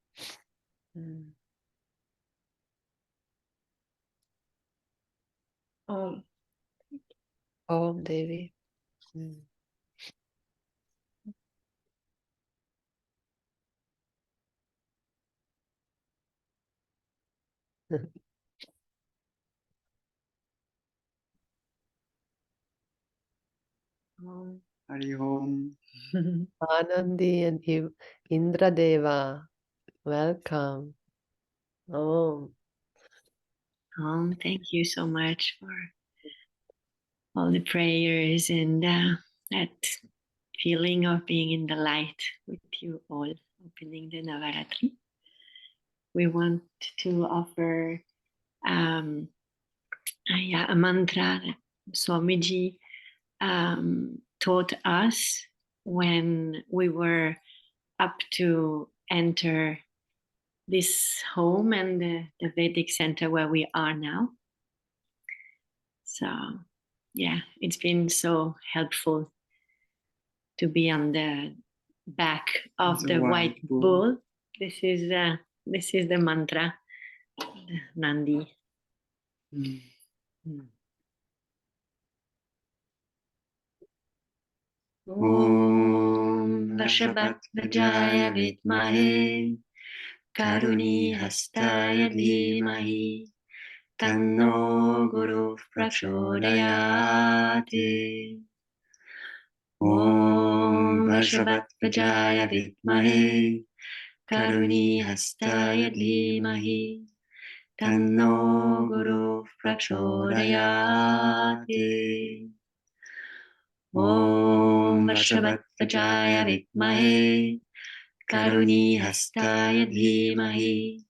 Om Devi. Hari Om. Anandi and Indra Deva. Welcome. Thank you so much for all the prayers and that feeling of being in the light with you all, opening the Navaratri. We want to offer a mantra that Swamiji taught us when we were up to enter this home and the Vedic center where we are now. So yeah, it's been so helpful to be on the back of the white bull. This is the mantra, the Nandi. Om Vrshabhadvajaya Vidmahe Karuni Hastaya Dhimahi Tanno Guru Prachodayate. Om Vrshabhadvajaya Vidmahe Karuni Hastaya Dhimahi Tanno Guru Prachodayate. Om Vrshabhadvajaya Vidmahe Karuni Hastaya Dhimahi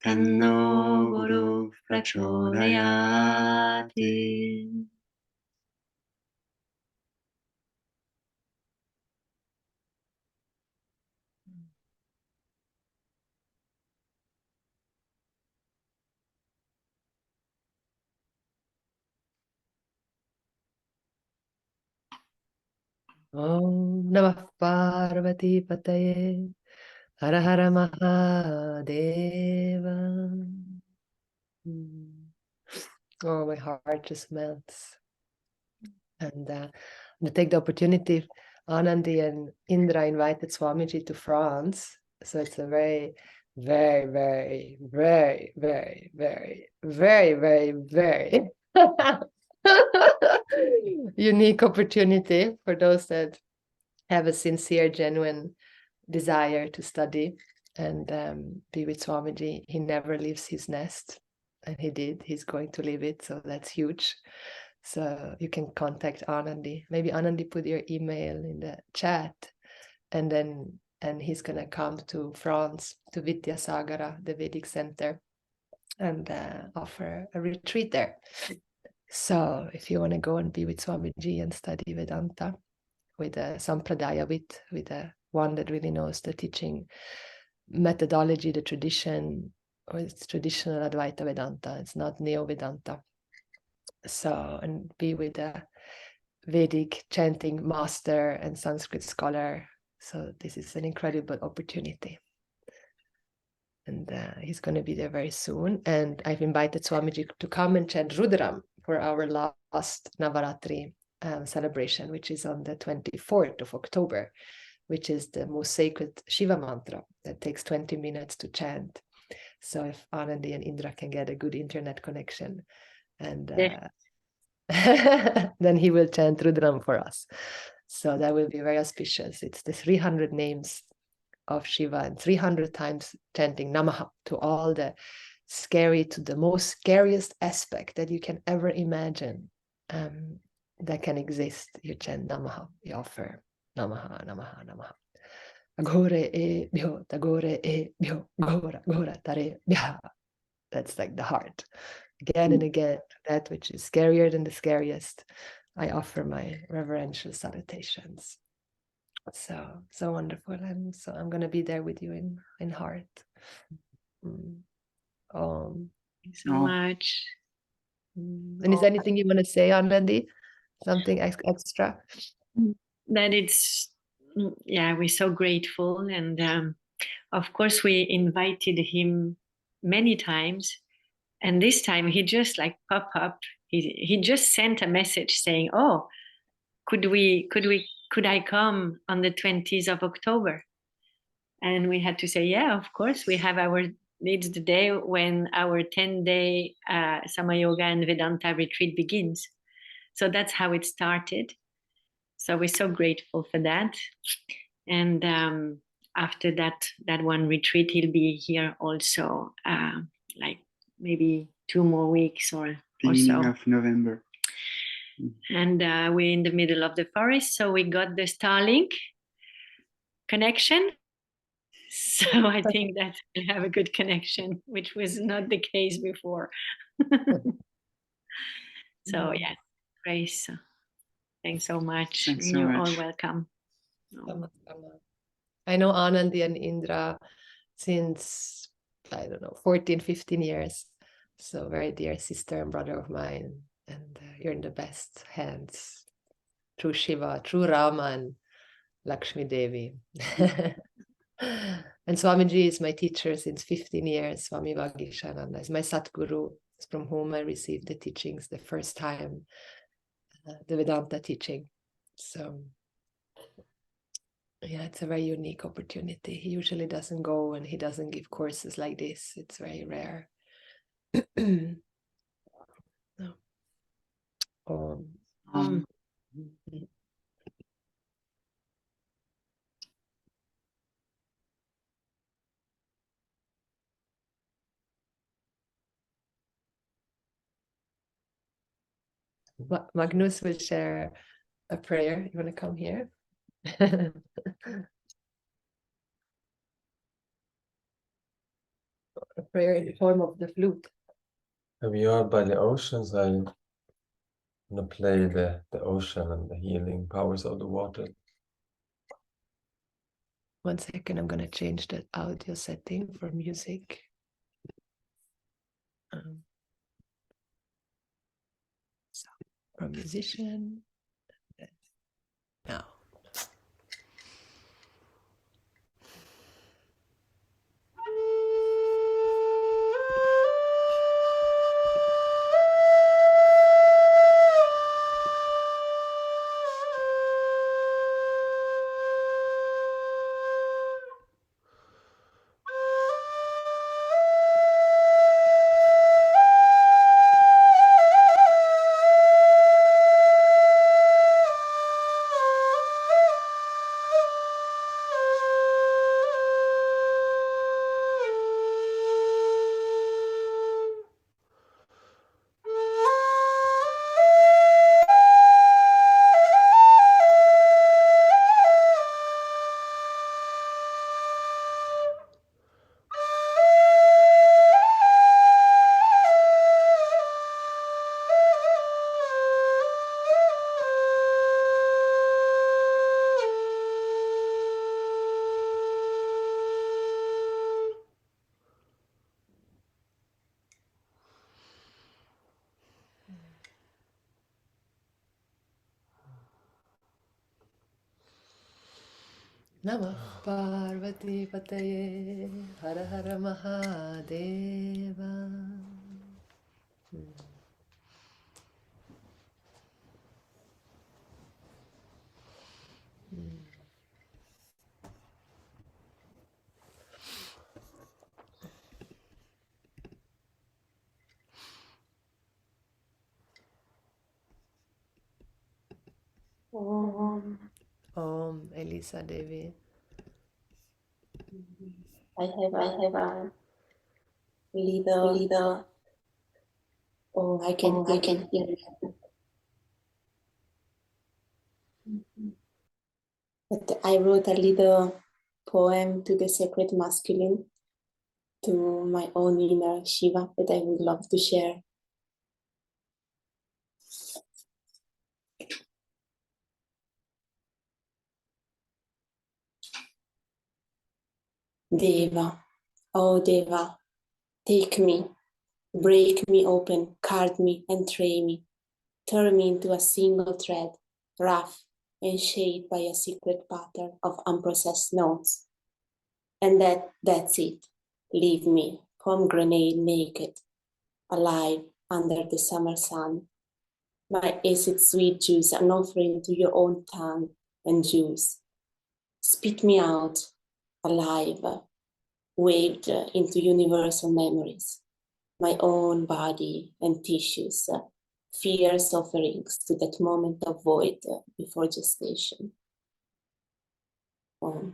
Tanno Guru Prachodayate. Om Namah Parvati Pataye Hara Hara Mahadeva. Oh, my heart just melts. And to take the opportunity, Anandi and Indra invited Swamiji to France. So it's a very, very, very, very, very, very, very, very, very unique opportunity for those that have a sincere, genuine desire to study and be with Swamiji. He never leaves his nest, and he did. He's going to leave it, so that's huge. So you can contact Anandi. Maybe Anandi put your email in the chat, and he's gonna come to France, to Vidyasagara, the Vedic Center, and offer a retreat there. So if you want to go and be with Swamiji and study Vedanta with a Sampradaya, with one that really knows the teaching methodology, the tradition, or it's traditional Advaita Vedanta, it's not Neo-Vedanta. So, and be with a Vedic chanting master and Sanskrit scholar. So this is an incredible opportunity. And he's going to be there very soon. And I've invited Swamiji to come and chant Rudram for our last Navaratri celebration, which is on the 24th of October, which is the most sacred Shiva mantra that takes 20 minutes to chant. So if Anandi and Indra can get a good internet connection, and then he will chant Rudram for us. So that will be very auspicious. It's the 300 names of Shiva and 300 times chanting Namaha to all the to the most scariest aspect that you can ever imagine that can exist. You chant Namaha, you offer Namaha, Namaha, Namaha. Agore e bhyo, tagore e bhyo, gora, gora, tare bhya. That's like the heart. Again and again, that which is scarier than the scariest, I offer my reverential salutations. So wonderful. I'm going to be there with you in heart. Thank you so much. And is there anything you want to say, Anandi? Something extra? That it's, we're so grateful. And of course, we invited him many times. And this time he just like pop up. He just sent a message saying, "Oh, could I come on the 20th of October?" And we had to say, yeah, of course. We have it's the day when our 10-day Samayoga and Vedanta retreat begins. So that's how it started. So we're so grateful for that. And after that one retreat, he'll be here also, like maybe 2 more weeks or so. Of November. And we're in the middle of the forest, so we got the Starlink connection. So I think that we have a good connection, which was not the case before. So yes, Grace, thanks so much. Thanks so You're much. all welcome. I know Anandi and Indra since, 14, 15 years. So very dear sister and brother of mine. And you're in the best hands. Through Shiva, through Rama and Lakshmi Devi. And Swamiji is my teacher since 15 years. Swami Vagishananda is my Satguru, from whom I received the teachings the first time, the Vedanta teaching. So yeah, it's a very unique opportunity. He usually doesn't go and he doesn't give courses like this. It's very rare. Magnus will share a prayer. You want to come here? A prayer in the form of the flute. We are by the oceans. I'm going to play the ocean and the healing powers of the water. 1 second, I'm going to change the audio setting for music. So, from musician. Now. Namah Parvati Pataye Hara Hara Mahadeva. Om, Elisa Devi. I have a little. Oh, I can hear it. But I wrote a little poem to the sacred masculine, to my own inner Shiva, that I would love to share. Deva, oh Deva, take me, break me open, card me and tray me, turn me into a single thread, rough and shaped by a secret pattern of unprocessed notes. And that's it. Leave me, pomegranate naked, alive under the summer sun. My acid sweet juice, an offering to your own tongue and juice. Spit me out, alive, waved into universal memories. My own body and tissues, fierce offerings to that moment of void before gestation. Oh,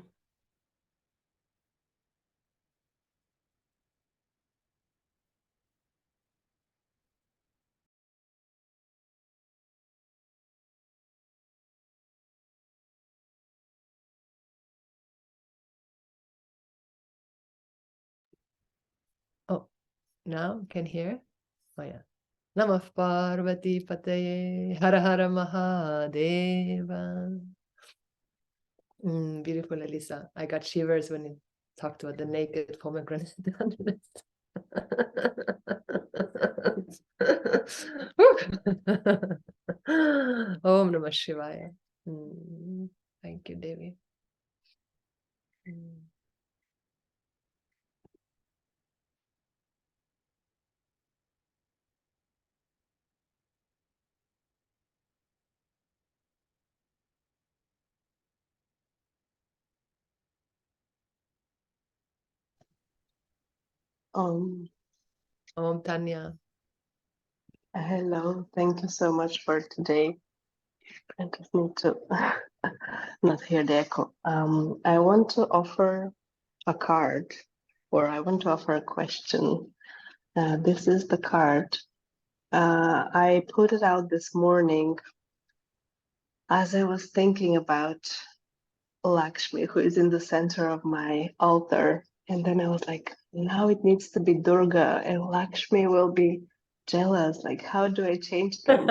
now can hear? Oh yeah. Namah Parvati Pataye Hara Hara Mahadeva. Beautiful, Elisa. I got shivers when you talked about the naked pomegranate. Om Namah Shivaya. Thank you, Devi. Om Tanya. Hello, thank you so much for today. I just need to not hear the echo. I want to offer a card, or I want to offer a question. This is the card. I put it out this morning as I was thinking about Lakshmi, who is in the center of my altar. And then I was like, now it needs to be Durga, and Lakshmi will be jealous. Like, how do I change them?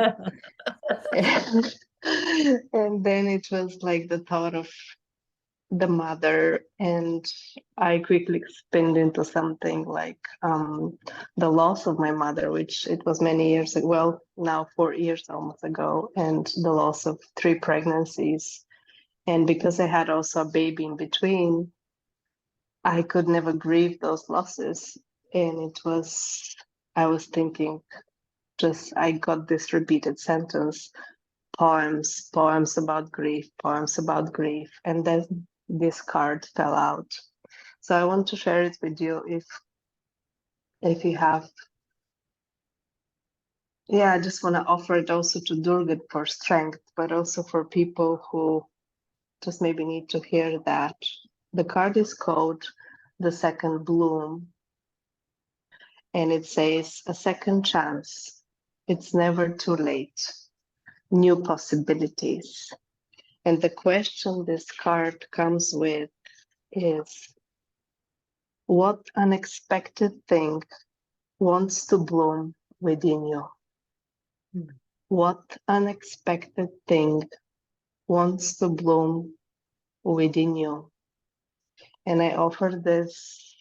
And then it was like the thought of the mother, and I quickly spinned into something like the loss of my mother, which it was many years ago, well, now 4 years almost ago, and the loss of 3 pregnancies. And because I had also a baby in between, I could never grieve those losses. And I was thinking, I got this repeated sentence, poems about grief, poems about grief. And then this card fell out. So I want to share it with you if you have. Yeah, I just want to offer it also to Durga for strength, but also for people who just maybe need to hear that. The card is called The Second Bloom. And it says, a second chance. It's never too late. New possibilities. And the question this card comes with is, what unexpected thing wants to bloom within you? What unexpected thing wants to bloom within you? And I offer this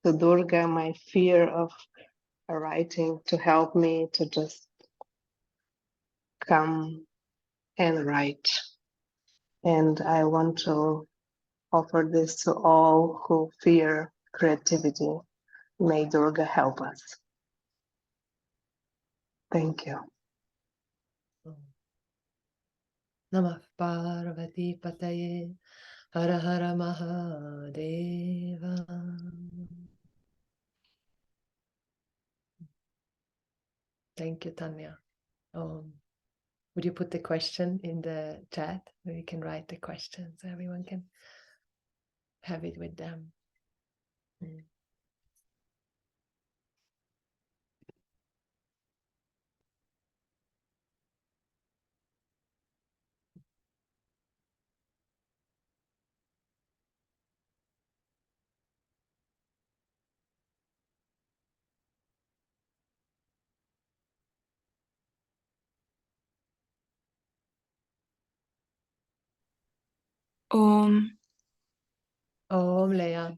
to Durga, my fear of writing, to help me to just come and write. And I want to offer this to all who fear creativity. May Durga help us. Thank you. Namah Parvati Pataye Hara Hara Mahadeva. Thank you, Tanya. Would you put the question in the chat? Or you can write the question so everyone can have it with them. Om Leah.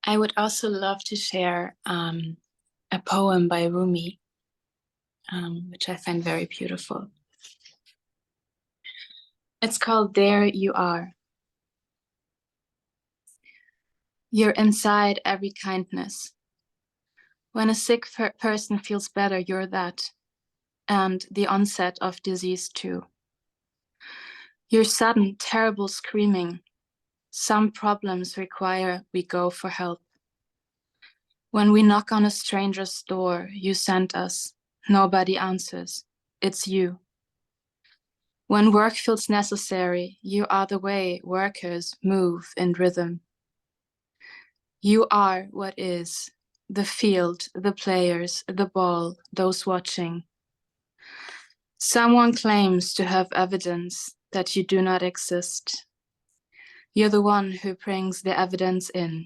I would also love to share a poem by Rumi, which I find very beautiful. It's called There You Are. You're inside every kindness. When a sick person feels better, you're that, and the onset of disease too. Your sudden, terrible screaming. Some problems require we go for help. When we knock on a stranger's door, you send us. Nobody answers. It's you. When work feels necessary, you are the way workers move in rhythm. You are what is, the field, the players, the ball, those watching. Someone claims to have evidence that you do not exist. You're the one who brings the evidence in,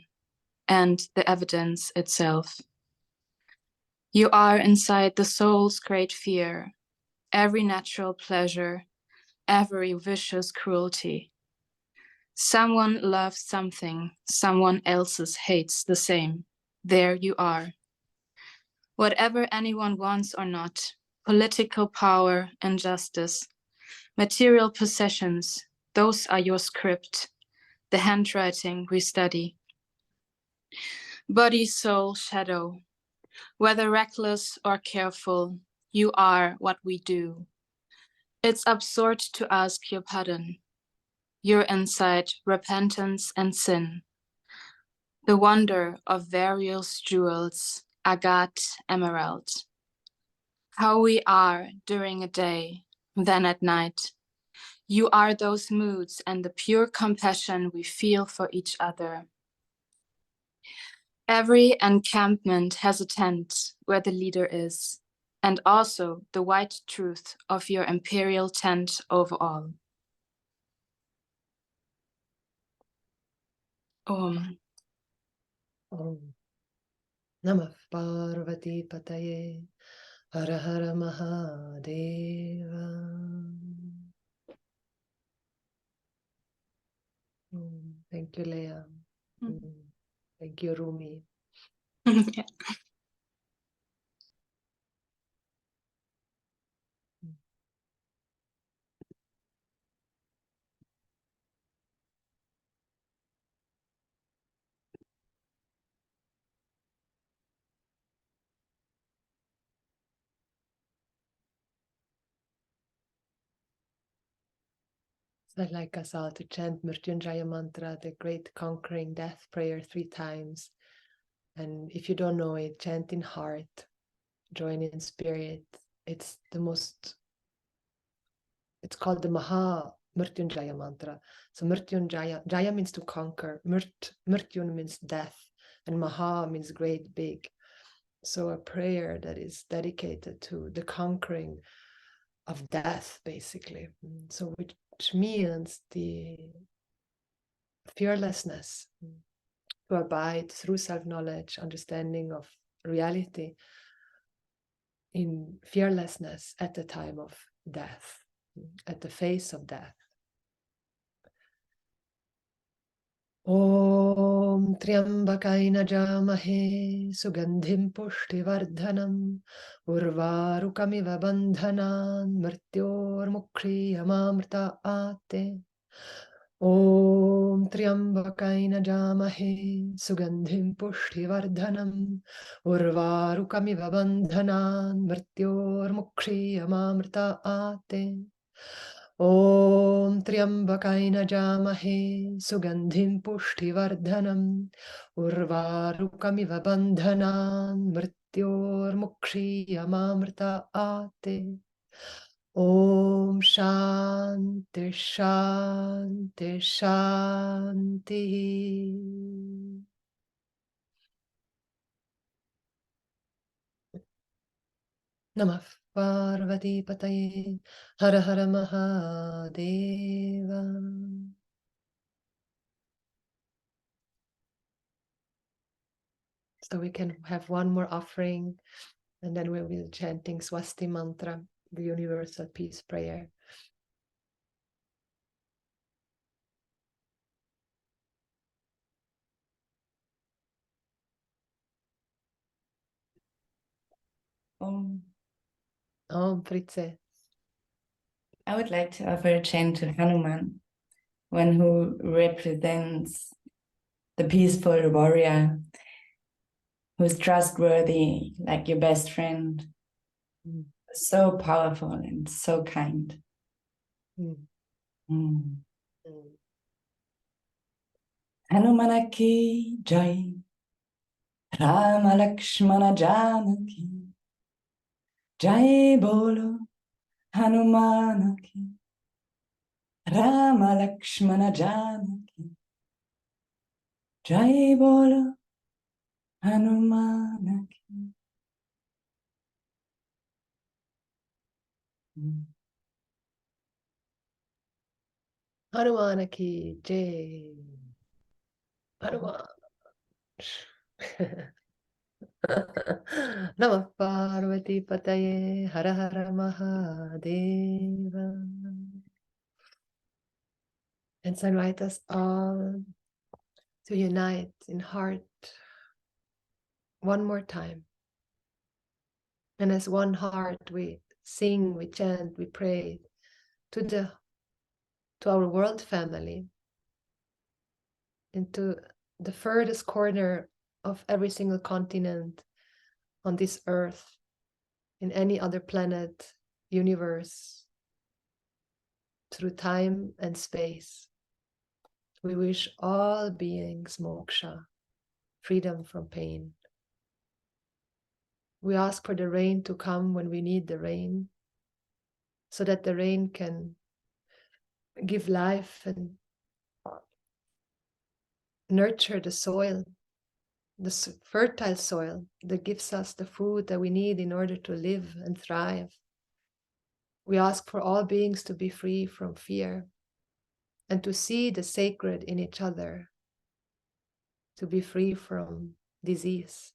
and the evidence itself. You are inside the soul's great fear, every natural pleasure, every vicious cruelty. Someone loves something, someone else's hates the same. There you are. Whatever anyone wants or not, political power and justice, material possessions, those are your script, the handwriting we study. Body, soul, shadow, whether reckless or careful, you are what we do. It's absurd to ask your pardon. You're inside repentance and sin. The wonder of various jewels, agate, emerald. How we are during a day, then at night. You are those moods and the pure compassion we feel for each other. Every encampment has a tent where the leader is, and also the white truth of your imperial tent over all. Om. Om Namah Parvati Pataye Hara Hara Mahadeva. Thank you, Leah. Thank you, Rumi. Yeah. I'd like us all to chant Mrityunjaya mantra, the great conquering death prayer 3 times. And if you don't know it, chant in heart, join in spirit. It's called the Maha Mrityunjaya mantra. So Mrityunjaya, Jaya means to conquer, Mrityun means death, and Maha means great, big. So a prayer that is dedicated to the conquering of death, basically. So which means the fearlessness to abide through self-knowledge, understanding of reality in fearlessness at the time of death, at the face of death. Om Triambakaina Jamahe Sugandhim Pushtivardhanam Urvarukamiva Bandhanan Mrityor Mukhriyamamrta Ate. Om Triambakaina Jamahe Sugandhim Pushtivardhanam Urvarukamiva Bandhanan Mrityor Mukhriyamamrta Ate. Om Triambakaina Jamahe Sugandhim Pushtivardhanam Urvarukamiva Bandhanan Mrityor Mukhriyamamrta Ate. Om Shanti Shanti Shanti. Namah Parvati Pataye Hara Hara Mahadeva. So we can have one more offering and then we will be chanting Swasti Mantra, the Universal Peace Prayer. Om. Fritze. I would like to offer a chant to Hanuman, one who represents the peaceful warrior, who's trustworthy, like your best friend, so powerful and so kind. Hanumana ki jai, Rama Lakshmana Janaki, Jai Bolo Hanumana ki, Rama Lakshmana Janaki, Jai Bolo Hanumana ki. Hanumana ki jai. Hanuman. Namah Parvati Pataye Hara Hara Mahadeva. And so invite us all to unite in heart one more time. And as one heart we sing, we chant, we pray to our world family, into the furthest corner of every single continent on this earth, in any other planet, universe, through time and space. We wish all beings moksha, freedom from pain. We ask for the rain to come when we need the rain, so that the rain can give life and nurture the soil, the fertile soil that gives us the food that we need in order to live and thrive. We ask for all beings to be free from fear and to see the sacred in each other, to be free from disease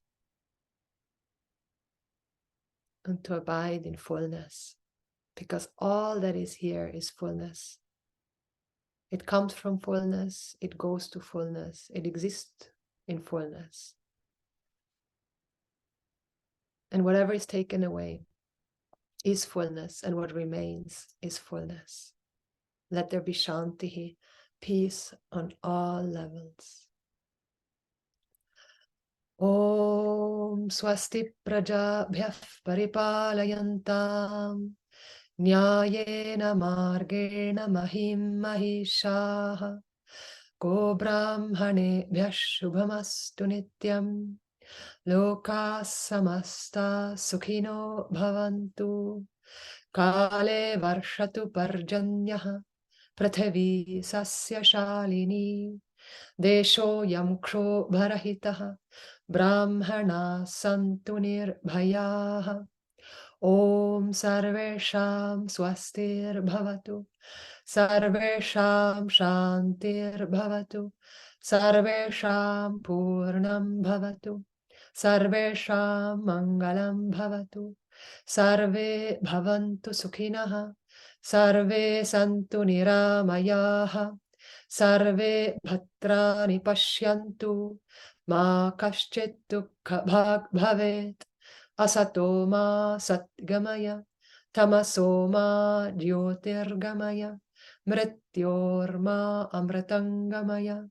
and to abide in fullness, because all that is here is fullness. It comes from fullness, it goes to fullness, it exists in fullness. And whatever is taken away is fullness, and what remains is fullness. Let there be Shanti, peace on all levels. Om Swasti Prajabhyah Paripalayantam Nyayena Margena Mahim Mahishaha Go Brahmanebhyah Shubhamastu Nityam Loka Samasta Sukhino Bhavantu Kale Varshatu Parjanyaha Prathavi Sasya Shalini Desho Yamksho Bharahitaha Brahmana Santu Nirbhayaha Om Sarvesham Swastir Bhavatu Sarvesham Shantir Bhavatu Sarvesham Purnam Bhavatu Sarvesham Mangalam Bhavatu Sarve Bhavantu Sukhinaha Sarve Santu Niramayaha Sarve Bhatrani Pashyantu Ma Kaschit Dukkha Bhavet Asato Ma Satgamaya Tamaso Ma Jyotirgamaya Mrityor Ma Amritangamaya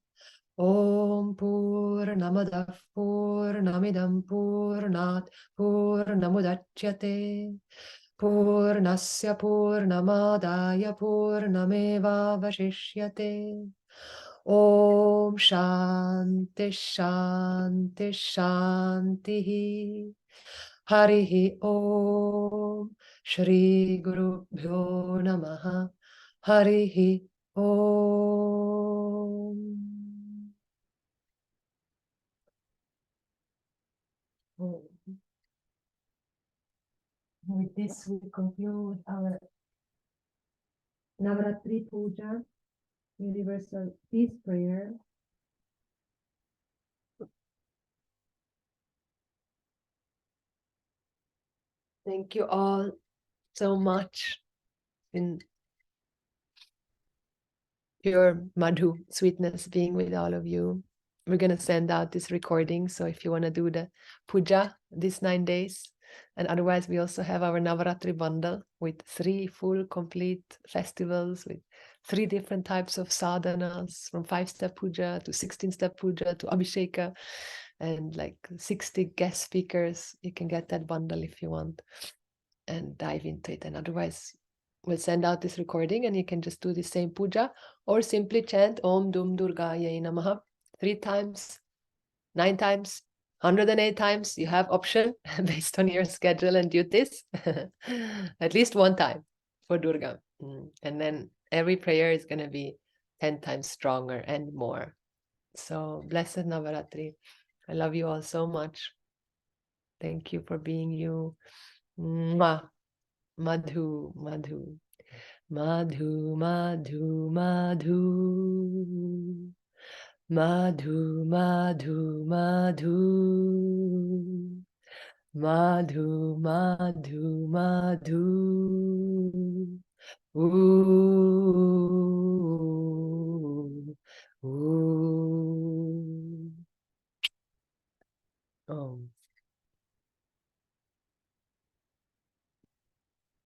Om Purnamadav Purnamidam Purnat Purnamudachyate Purnasya Purnamadaya Purnameva Vashishyate Om Shanti Shanti Shanti Harihi Om. Shri Guru Bhyo Namaha. Harihi Om. With this, we conclude our Navaratri Puja, Universal Peace Prayer. Thank you all so much in pure Madhu sweetness being with all of you. We're going to send out this recording. So if you want to do the puja these 9 days, and otherwise we also have our Navaratri bundle with 3 full complete festivals with 3 different types of Sādhanas, from 5-step puja to 16-step puja to Abhisheka, and like 60 guest speakers. You can get that bundle if you want and dive into it. And otherwise we'll send out this recording and you can just do the same puja or simply chant Om Dum Durgaya Namaha 3 times, 9 times, 108 times. You have option based on your schedule and duties. At least 1 time for Durga. And then every prayer is going to be 10 times stronger and more. So blessed Navaratri. I love you all so much. Thank you for being you. Mwah. Madhu, Madhu. Madhu, Madhu, Madhu. Madhu, Madhu, Madhu. Madhu, Madhu, Madhu. Ooh.